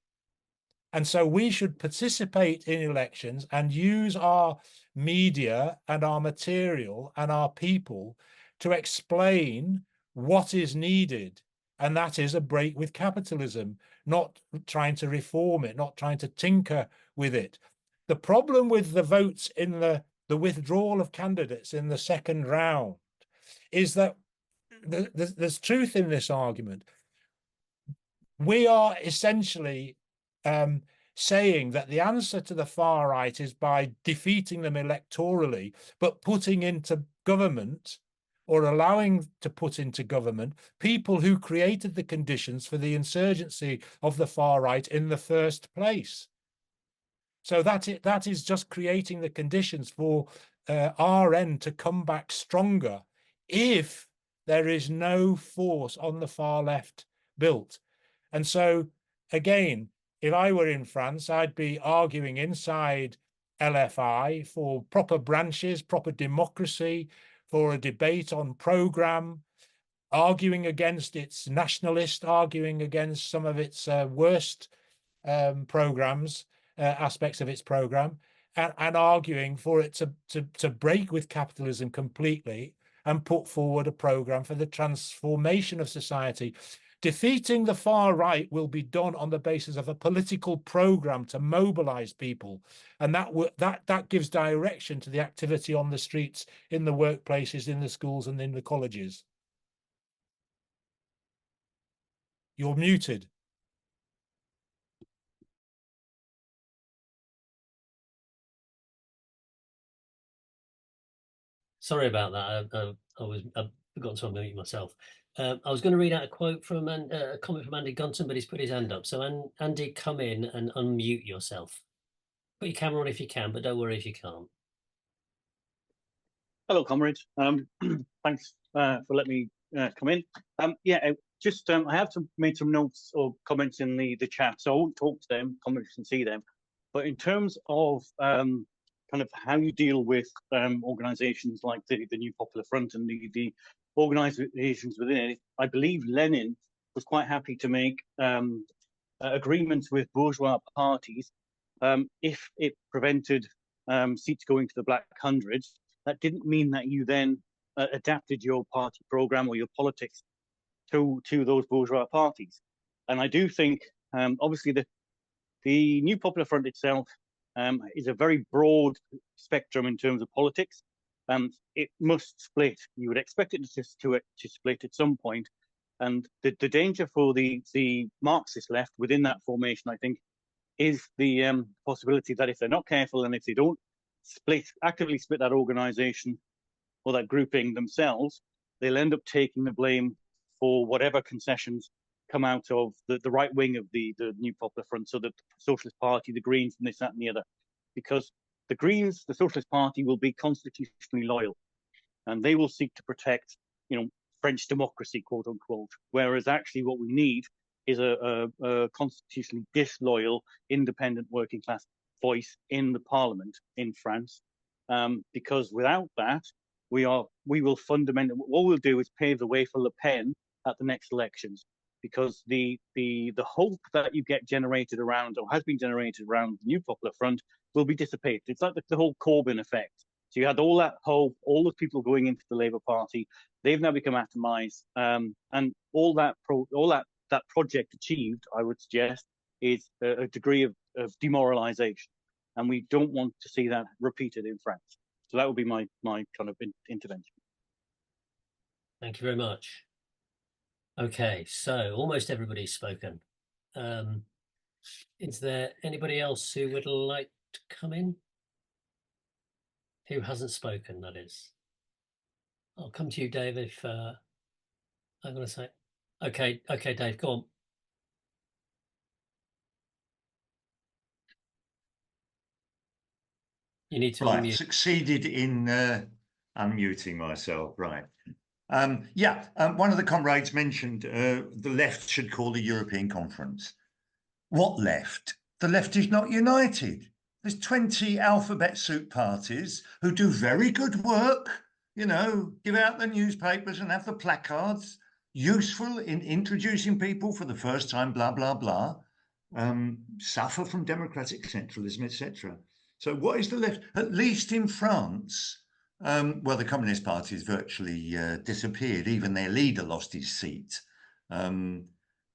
And so we should participate in elections and use our media and our material and our people to explain what is needed. And that is a break with capitalism, not trying to reform it, not trying to tinker with it. The problem with the votes in the withdrawal of candidates in the second round is that there's truth in this argument. We are essentially saying that the answer to the far right is by defeating them electorally, but putting into government, or allowing to put into government, people who created the conditions for the insurgency of the far right in the first place. So that is just creating the conditions for RN to come back stronger if there is no force on the far left built. And so, again, if I were in France, I'd be arguing inside LFI for proper branches, proper democracy, for a debate on programme, arguing against its nationalist, arguing against some of its worst programmes, aspects of its programme, and arguing for it to break with capitalism completely and put forward a programme for the transformation of society. Defeating the far right will be done on the basis of a political programme to mobilise people, and that gives direction to the activity on the streets, in the workplaces, in the schools and in the colleges. You're muted. Sorry about that. I forgot to unmute myself. I was going to read out a quote from a comment from Andy Gunton, but he's put his hand up. So Andy, come in and unmute yourself. Put your camera on if you can, but don't worry if you can't. Hello, comrades. Thanks for letting me come in. I have made some notes or comments in the chat, so I won't talk to them. Comrades can see them. But in terms of kind of how you deal with organisations like the New Popular Front and the organisations within it, I believe Lenin was quite happy to make agreements with bourgeois parties if it prevented seats going to the Black Hundreds. That didn't mean that you then adapted your party programme or your politics to those bourgeois parties. And I do think, obviously, the New Popular Front itself is a very broad spectrum in terms of politics. It must split. You would expect it to split at some point. And the danger for the Marxist left within that formation, I think, is the possibility that if they're not careful and if they don't actively split that organisation or that grouping themselves, they'll end up taking the blame for whatever concessions come out of the right wing of the New Popular Front, so the Socialist Party, the Greens, and this, that, and the other. Because the Greens, the Socialist Party, will be constitutionally loyal, and they will seek to protect, French democracy, quote unquote. Whereas actually, what we need is a constitutionally disloyal, independent working class voice in the Parliament in France, because without that, we will fundamentally, what we'll do is pave the way for Le Pen at the next elections, because the hope that you get generated around, or has been generated around the New Popular Front, will be dissipated. It's like the whole Corbyn effect. So you had all that hope, all the people going into the Labour Party, they've now become atomized, and all that project achieved, I would suggest, is a degree of demoralisation, and we don't want to see that repeated in France. So that would be my kind of intervention. Thank you very much. Okay, so almost everybody's spoken. Is there anybody else who would like to come in? Who hasn't spoken, that is. I'll come to you, Dave, if I'm going to say. Okay, Dave, go on. You need to Right, unmute. succeeded in unmuting myself, right. One of the comrades mentioned the left should call the European Conference. What left? The left is not united. There's 20 alphabet soup parties who do very good work, you know, give out the newspapers and have the placards, useful in introducing people for the first time, blah, blah, blah, suffer from democratic centralism, etc. So what is the left? At least in France, well, the Communist Party has virtually disappeared. Even their leader lost his seat,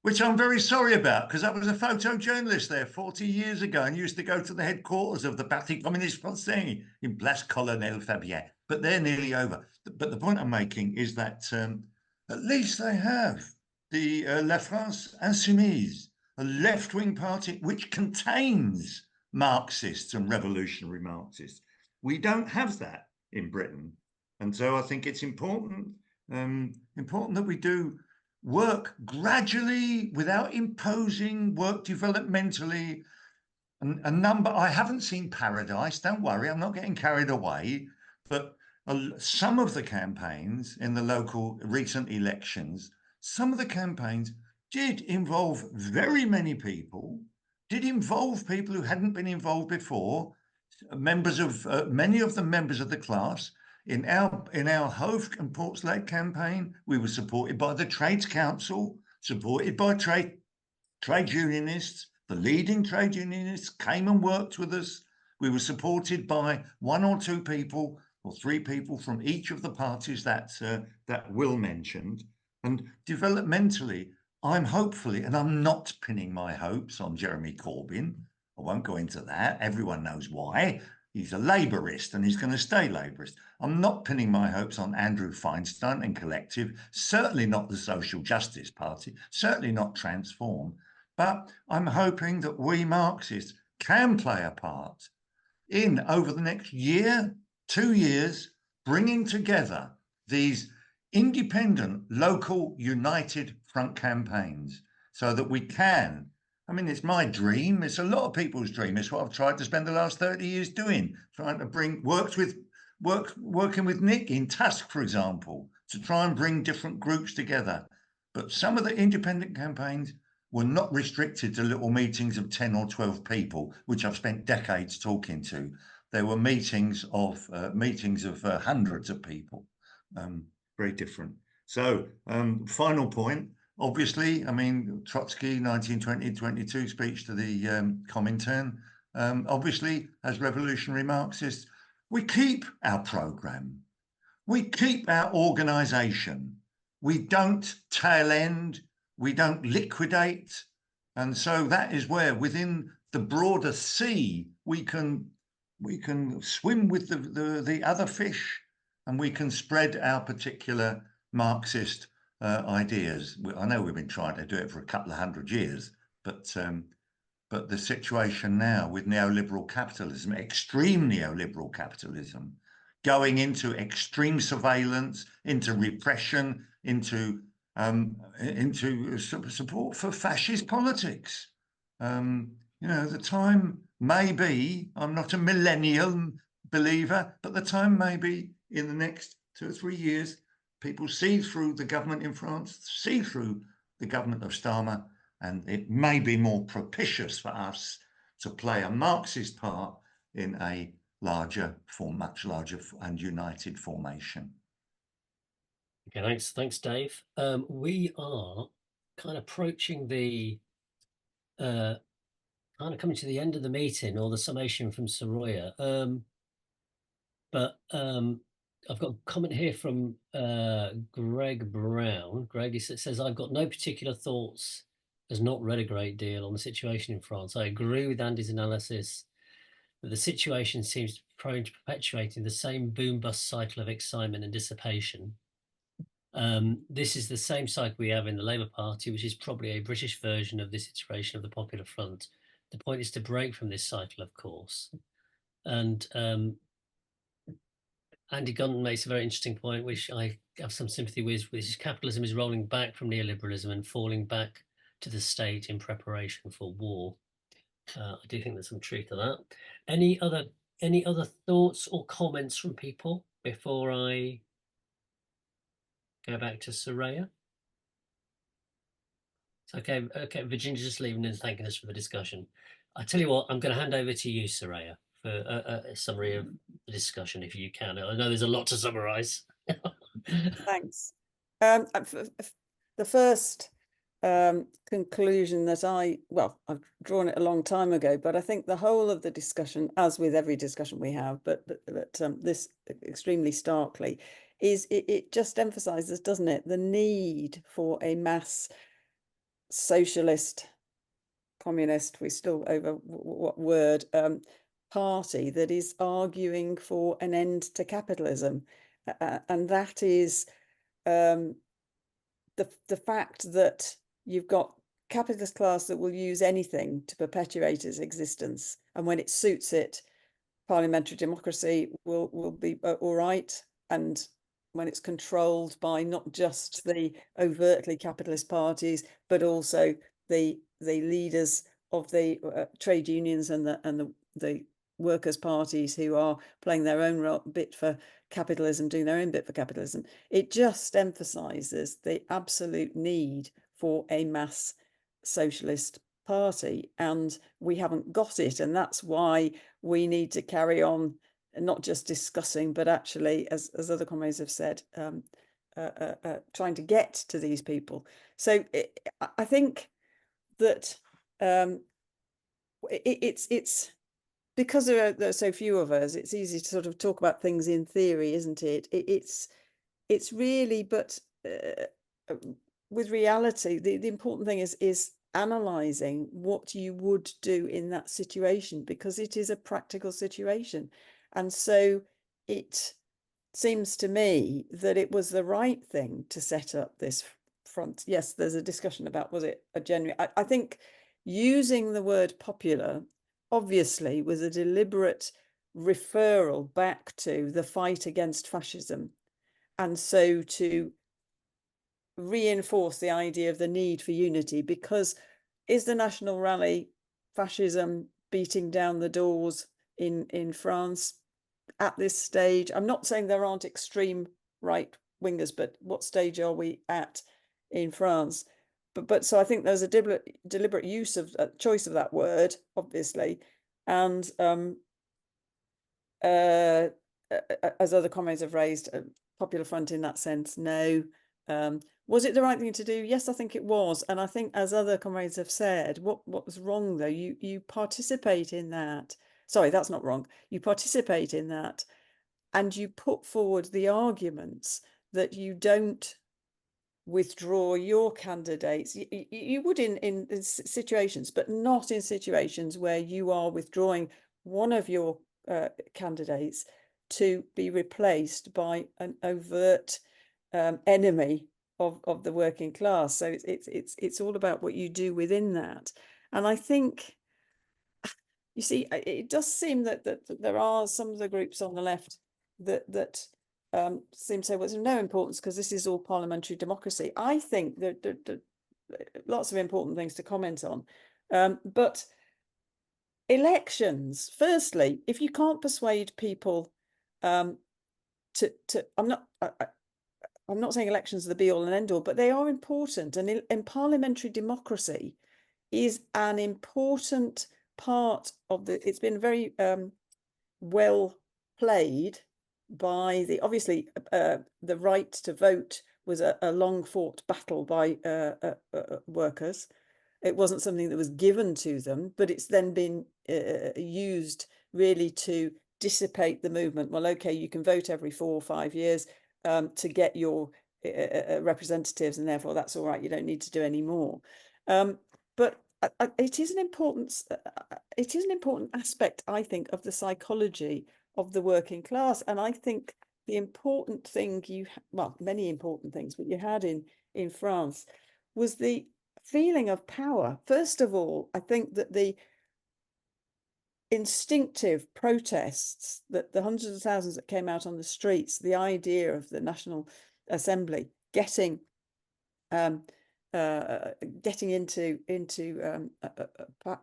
which I'm very sorry about, because I was a photojournalist there 40 years ago and used to go to the headquarters of the Parti Communiste Français in Place Colonel Fabien. But they're nearly over. But the point I'm making is that at least they have the La France Insoumise, a left-wing party which contains Marxists and revolutionary Marxists. We don't have that in Britain. And so I think it's important that we do work gradually without imposing, work developmentally. And a number, I haven't seen Paradise, don't worry, I'm not getting carried away, but some of the campaigns in the local recent elections, some of the campaigns did involve very many people, did involve people who hadn't been involved before, members of many of the members of the class. In our Hove and Portslade campaign, we were supported by the Trades Council, supported by trade unionists. The leading trade unionists came and worked with us. We were supported by one or two people or three people from each of the parties that Will mentioned. And developmentally, I'm hopefully, and I'm not pinning my hopes on Jeremy Corbyn. I won't go into that. Everyone knows why. He's a Labourist and he's going to stay Labourist. I'm not pinning my hopes on Andrew Feinstein and Collective, certainly not the Social Justice Party, certainly not Transform. But I'm hoping that we Marxists can play a part in, over the next year, 2 years, bringing together these independent, local, united front campaigns so that we can. I mean, it's my dream. It's a lot of people's dream. It's what I've tried to spend the last 30 years doing, trying to working with Nick in Tusk, for example, to try and bring different groups together. But some of the independent campaigns were not restricted to little meetings of 10 or 12 people, which I've spent decades talking to. There were meetings of hundreds of people, very different. So final point. Obviously, I mean, Trotsky, 1920-22 speech to the Comintern. Obviously, as revolutionary Marxists, we keep our program. We keep our organization. We don't tail end. We don't liquidate. And so that is where within the broader sea, we can swim with the other fish and we can spread our particular Marxist ideas. I know we've been trying to do it for a couple of 100 years, but the situation now with neoliberal capitalism, extreme neoliberal capitalism, going into extreme surveillance, into repression, into support for fascist politics. You know, the time may be, I'm not a millennial believer, but the time may be in the next 2 or 3 years, people see through the government in France, see through the government of Starmer, and it may be more propitious for us to play a Marxist part in a much larger and united formation. Okay, thanks, Dave. We are kind of approaching the kind of coming to the end of the meeting or the summation from Soraya. But I've got a comment here from Greg Brown. Greg says, I've got no particular thoughts, has not read a great deal on the situation in France. I agree with Andy's analysis that the situation seems prone to perpetuating the same boom-bust cycle of excitement and dissipation. This is the same cycle we have in the Labour Party, which is probably a British version of this iteration of the Popular Front. The point is to break from this cycle, of course. And Andy Gunn makes a very interesting point, which I have some sympathy with, which is capitalism is rolling back from neoliberalism and falling back to the state in preparation for war. I do think there's some truth to that. Any other thoughts or comments from people before I go back to Soraya? Okay, Virginia's just leaving and thanking us for the discussion. I tell you what, I'm going to hand over to you, Soraya, for a summary of the discussion, if you can. I know there's a lot to summarise. Thanks. The first conclusion that I've drawn it a long time ago, but I think the whole of the discussion, as with every discussion we have, but this extremely starkly, is it just emphasises, doesn't it, the need for a mass socialist, communist, we still over what word, party that is arguing for an end to capitalism. And that is the fact that you've got capitalist class that will use anything to perpetuate its existence. And when it suits it, parliamentary democracy will be all right. And when it's controlled by not just the overtly capitalist parties, but also the leaders of the trade unions and the workers' parties who are playing their own bit for capitalism, doing their own bit for capitalism, it just emphasises the absolute need for a mass socialist party, and we haven't got it, and that's why we need to carry on not just discussing, but actually, as other comrades have said, trying to get to these people. So I think that it's because there are so few of us, it's easy to sort of talk about things in theory, isn't it? It's really, but with reality, the important thing is analysing what you would do in that situation, because it is a practical situation. And so it seems to me that it was the right thing to set up this front. Yes, there's a discussion about, was it a genuine, I think using the word popular obviously was a deliberate referral back to the fight against fascism, and so to reinforce the idea of the need for unity, because is the National Rally fascism beating down the doors in France at this stage? I'm not saying there aren't extreme right wingers, but what stage are we at in France? But so I think there's a deliberate use of choice of that word, obviously, and as other comments have raised, Popular Front in that sense, no. Was it the right thing to do? Yes, I think it was. And I think, as other comrades have said, what was wrong, though, you participate in that. Sorry, that's not wrong. You participate in that and you put forward the arguments that you don't withdraw your candidates. You would in situations, but not in situations where you are withdrawing one of your candidates to be replaced by an overt enemy of the working class. So it's all about what you do within that. And I think, you see, it does seem that there are some of the groups on the left that seem to say, well, it's of no importance because this is all parliamentary democracy. I think that lots of important things to comment on, but elections, firstly, if you can't persuade people I'm not saying elections are the be all and end all, but they are important, and in parliamentary democracy is an important part of it's been very well played by obviously the right to vote was a long fought battle by workers. It wasn't something that was given to them, but it's then been used really to dissipate the movement. Well, okay, you can vote every 4 or 5 years to get your representatives, and therefore that's all right, you don't need to do any more. But it is an important aspect, I think, of the psychology of the working class. And I think the important thing well, many important things, but you had in France was the feeling of power. First of all, I think that the instinctive protests, that the hundreds of thousands that came out on the streets, the idea of the National Assembly getting into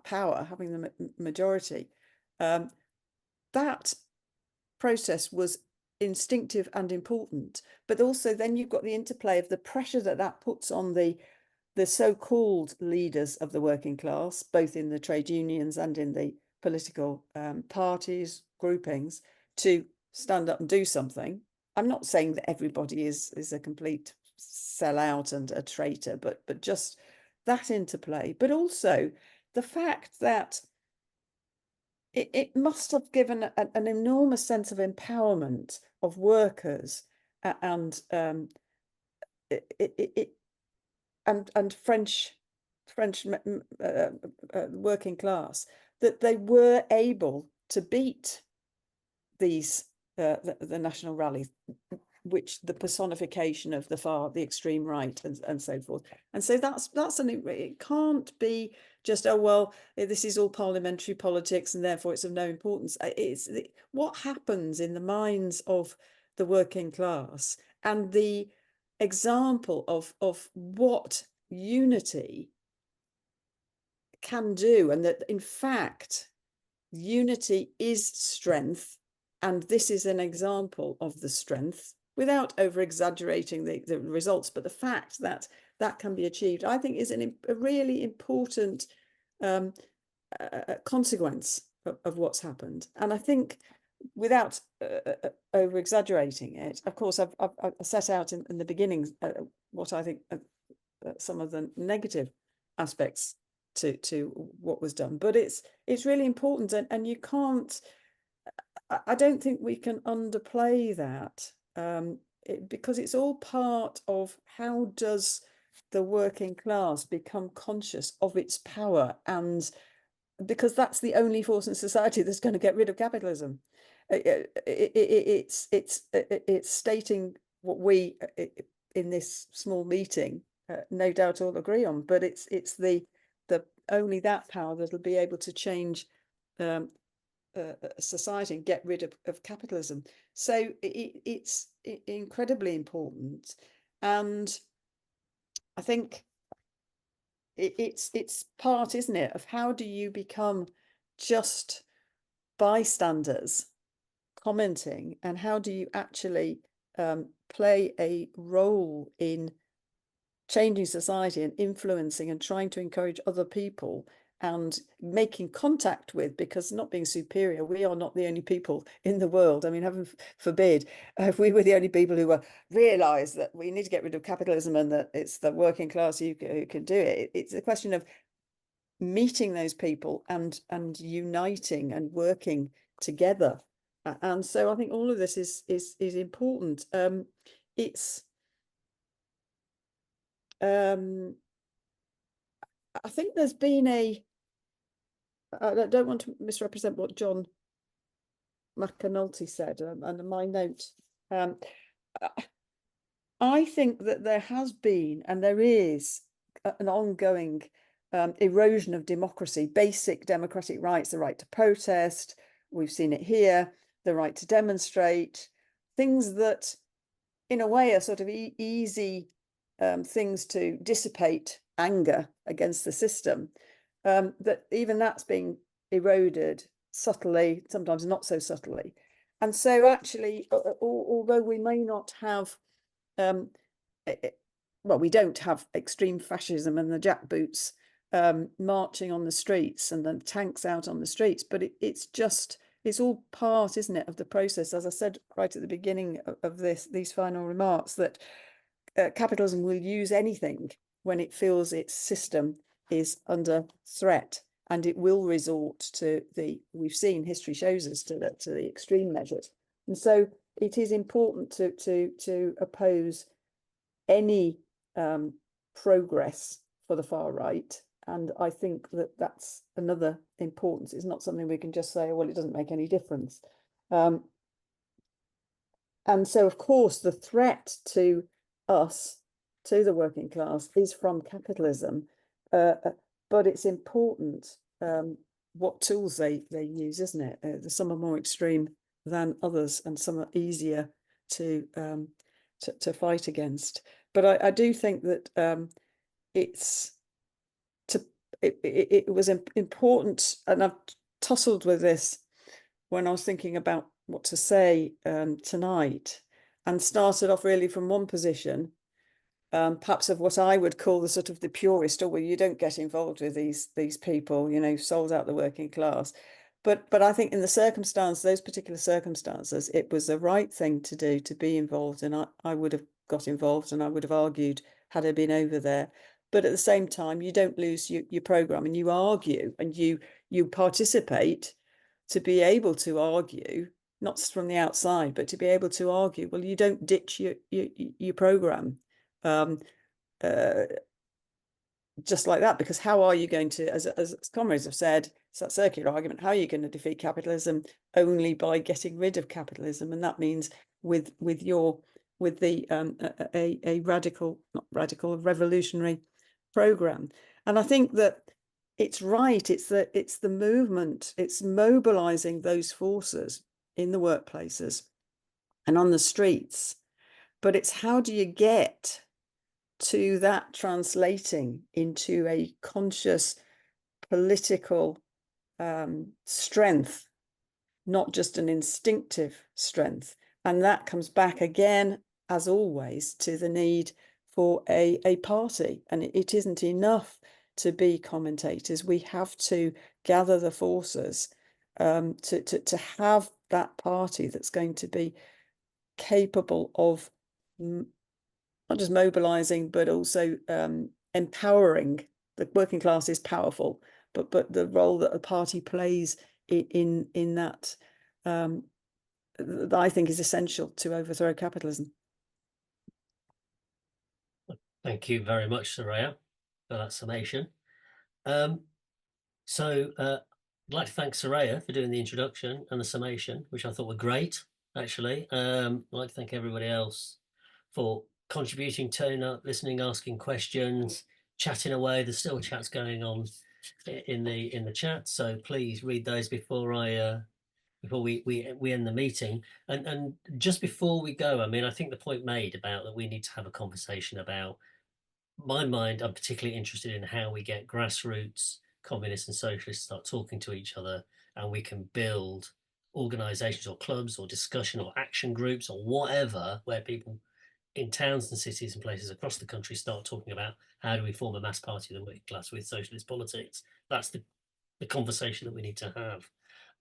power, having the majority, that process was instinctive and important. But also then you've got the interplay of the pressure that puts on the so-called leaders of the working class, both in the trade unions and in the political parties, groupings, to stand up and do something. I'm not saying that everybody is a complete sellout and a traitor, but just that interplay. But also the fact that it must have given an enormous sense of empowerment of workers and French working class, that they were able to beat these the national rallies, which the personification of the extreme right and so forth. And so it can't be just, oh well, this is all parliamentary politics and therefore it's of no importance. It's what happens in the minds of the working class and the example of what unity can do, and that in fact unity is strength, and this is an example of the strength, without over exaggerating the results, but the fact that that can be achieved, I think, is a really important consequence of what's happened. And I think, without over exaggerating it, of course, I've set out in the beginning what I think some of the negative aspects to what was done, but it's really important, and you can't, I don't think we can underplay that, because it's all part of how does the working class become conscious of its power, and because that's the only force in society that's going to get rid of capitalism. It's stating what we in this small meeting no doubt all agree on, but it's the only that power that'll be able to change society and get rid of capitalism. So it's incredibly important, and I think it's part, isn't it, of how do you become just bystanders commenting, and how do you actually play a role in changing society and influencing and trying to encourage other people and making contact with, because not being superior, we are not the only people in the world. I mean, heaven forbid, if we were the only people who realise that we need to get rid of capitalism and that it's the working class who can do it. It's a question of meeting those people and uniting and working together. And so I think all of this is important. I think there's been I don't want to misrepresent what John McAnulty said, under my note. I think that there has been, and there is, an ongoing erosion of democracy, basic democratic rights, the right to protest, we've seen it here, the right to demonstrate, things that in a way are sort of easy things to dissipate anger against the system, that even that's being eroded subtly, sometimes not so subtly. And so actually, although we may not have, well, we don't have extreme fascism and the jackboots marching on the streets and the tanks out on the streets, but it's all part, isn't it, of the process, as I said right at the beginning of these final remarks, that capitalism will use anything when it feels its system is under threat, and it will resort to we've seen, history shows us, to the extreme measures. And so it is important to oppose any progress for the far right, and I think that's another importance. It's not something we can just say, well, it doesn't make any difference. And so, of course, the threat to us, to the working class, is from capitalism. But it's important what tools they use, isn't it? Some are more extreme than others, and some are easier to fight against. But I do think that it was important, and I've tussled with this when I was thinking about what to say tonight, and started off really from one position, perhaps of what I would call the sort of the purist, or where you don't get involved with these people, you know, sold out the working class. But I think in the circumstance, those particular circumstances, it was the right thing to do, to be involved, and I would have got involved, and I would have argued had I been over there. But at the same time, you don't lose your programme, and you argue, and you participate to be able to argue, not from the outside, but to be able to argue. Well, you don't ditch your programme just like that, because how are you going to, as comrades have said, it's that circular argument, how are you going to defeat capitalism? Only by getting rid of capitalism, and that means with a radical, not radical, a revolutionary programme. And I think that it's right, it's the movement, it's mobilizing those forces in the workplaces and on the streets, but it's how do you get to that translating into a conscious political strength, not just an instinctive strength. And that comes back again, as always, to the need for a party. And it isn't enough to be commentators. We have to gather the forces to have that party that's going to be capable of not just mobilizing, but also empowering. The working class is powerful, but the role that a party plays in that, that I think is essential to overthrow capitalism. Thank you very much, Soraya, for that summation. So I'd like to thank Soraya for doing the introduction and the summation, which I thought were great, actually. I'd like to thank everybody else for contributing, turning up, listening, asking questions, chatting away. There's still chats going on in the chat, so please read those before we end the meeting. And just before we go, I mean, I think the point made about that we need to have a conversation about, my mind, I'm particularly interested in how we get grassroots communists and socialists start talking to each other, and we can build organizations or clubs or discussion or action groups or whatever, where people in towns and cities and places across the country start talking about how do we form a mass party of the working class with socialist politics. That's the conversation that we need to have.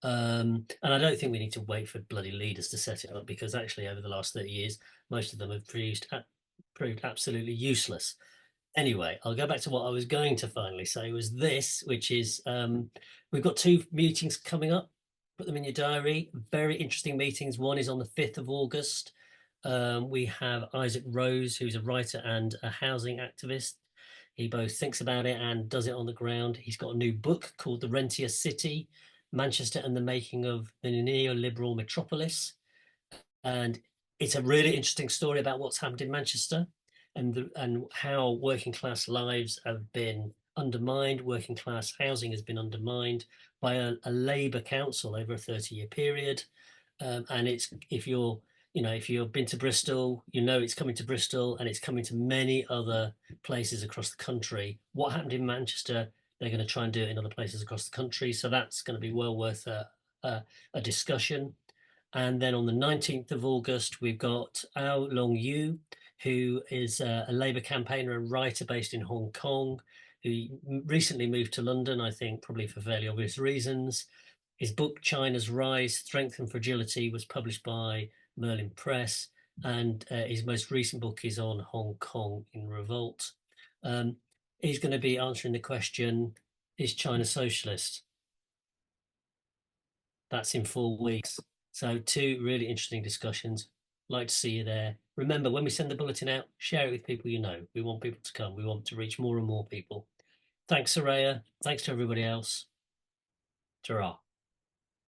And I don't think we need to wait for bloody leaders to set it up, because actually over the last 30 years, most of them have proved absolutely useless. Anyway, I'll go back to what I was going to finally say, was this, which is we've got 2 meetings coming up. Put them in your diary. Very interesting meetings. One is on the 5th of August. We have Isaac Rose, who's a writer and a housing activist. He both thinks about it and does it on the ground. He's got a new book called The Rentier City, Manchester and the Making of the Neoliberal Metropolis. And it's a really interesting story about what's happened in Manchester and how working class lives have been undermined. Working class housing has been undermined by a Labour council over a 30-year period. And it's, if you've been to Bristol, you know it's coming to Bristol, and it's coming to many other places across the country. What happened in Manchester, they're going to try and do it in other places across the country. So that's going to be well worth a discussion. And then on the 19th of August, we've got Ao Long Yu, who is a Labour campaigner and writer based in Hong Kong, who recently moved to London, I think probably for fairly obvious reasons. His book, China's Rise, Strength and Fragility, was published by Merlin Press, and his most recent book is on Hong Kong in Revolt. He's going to be answering the question, is China socialist? That's in 4 weeks. So 2 really interesting discussions. Like to see you there. Remember, when we send the bulletin out, share it with people you know. We want people to come. We want to reach more and more people. Thanks, Soraya. Thanks to everybody else. Ta-ra.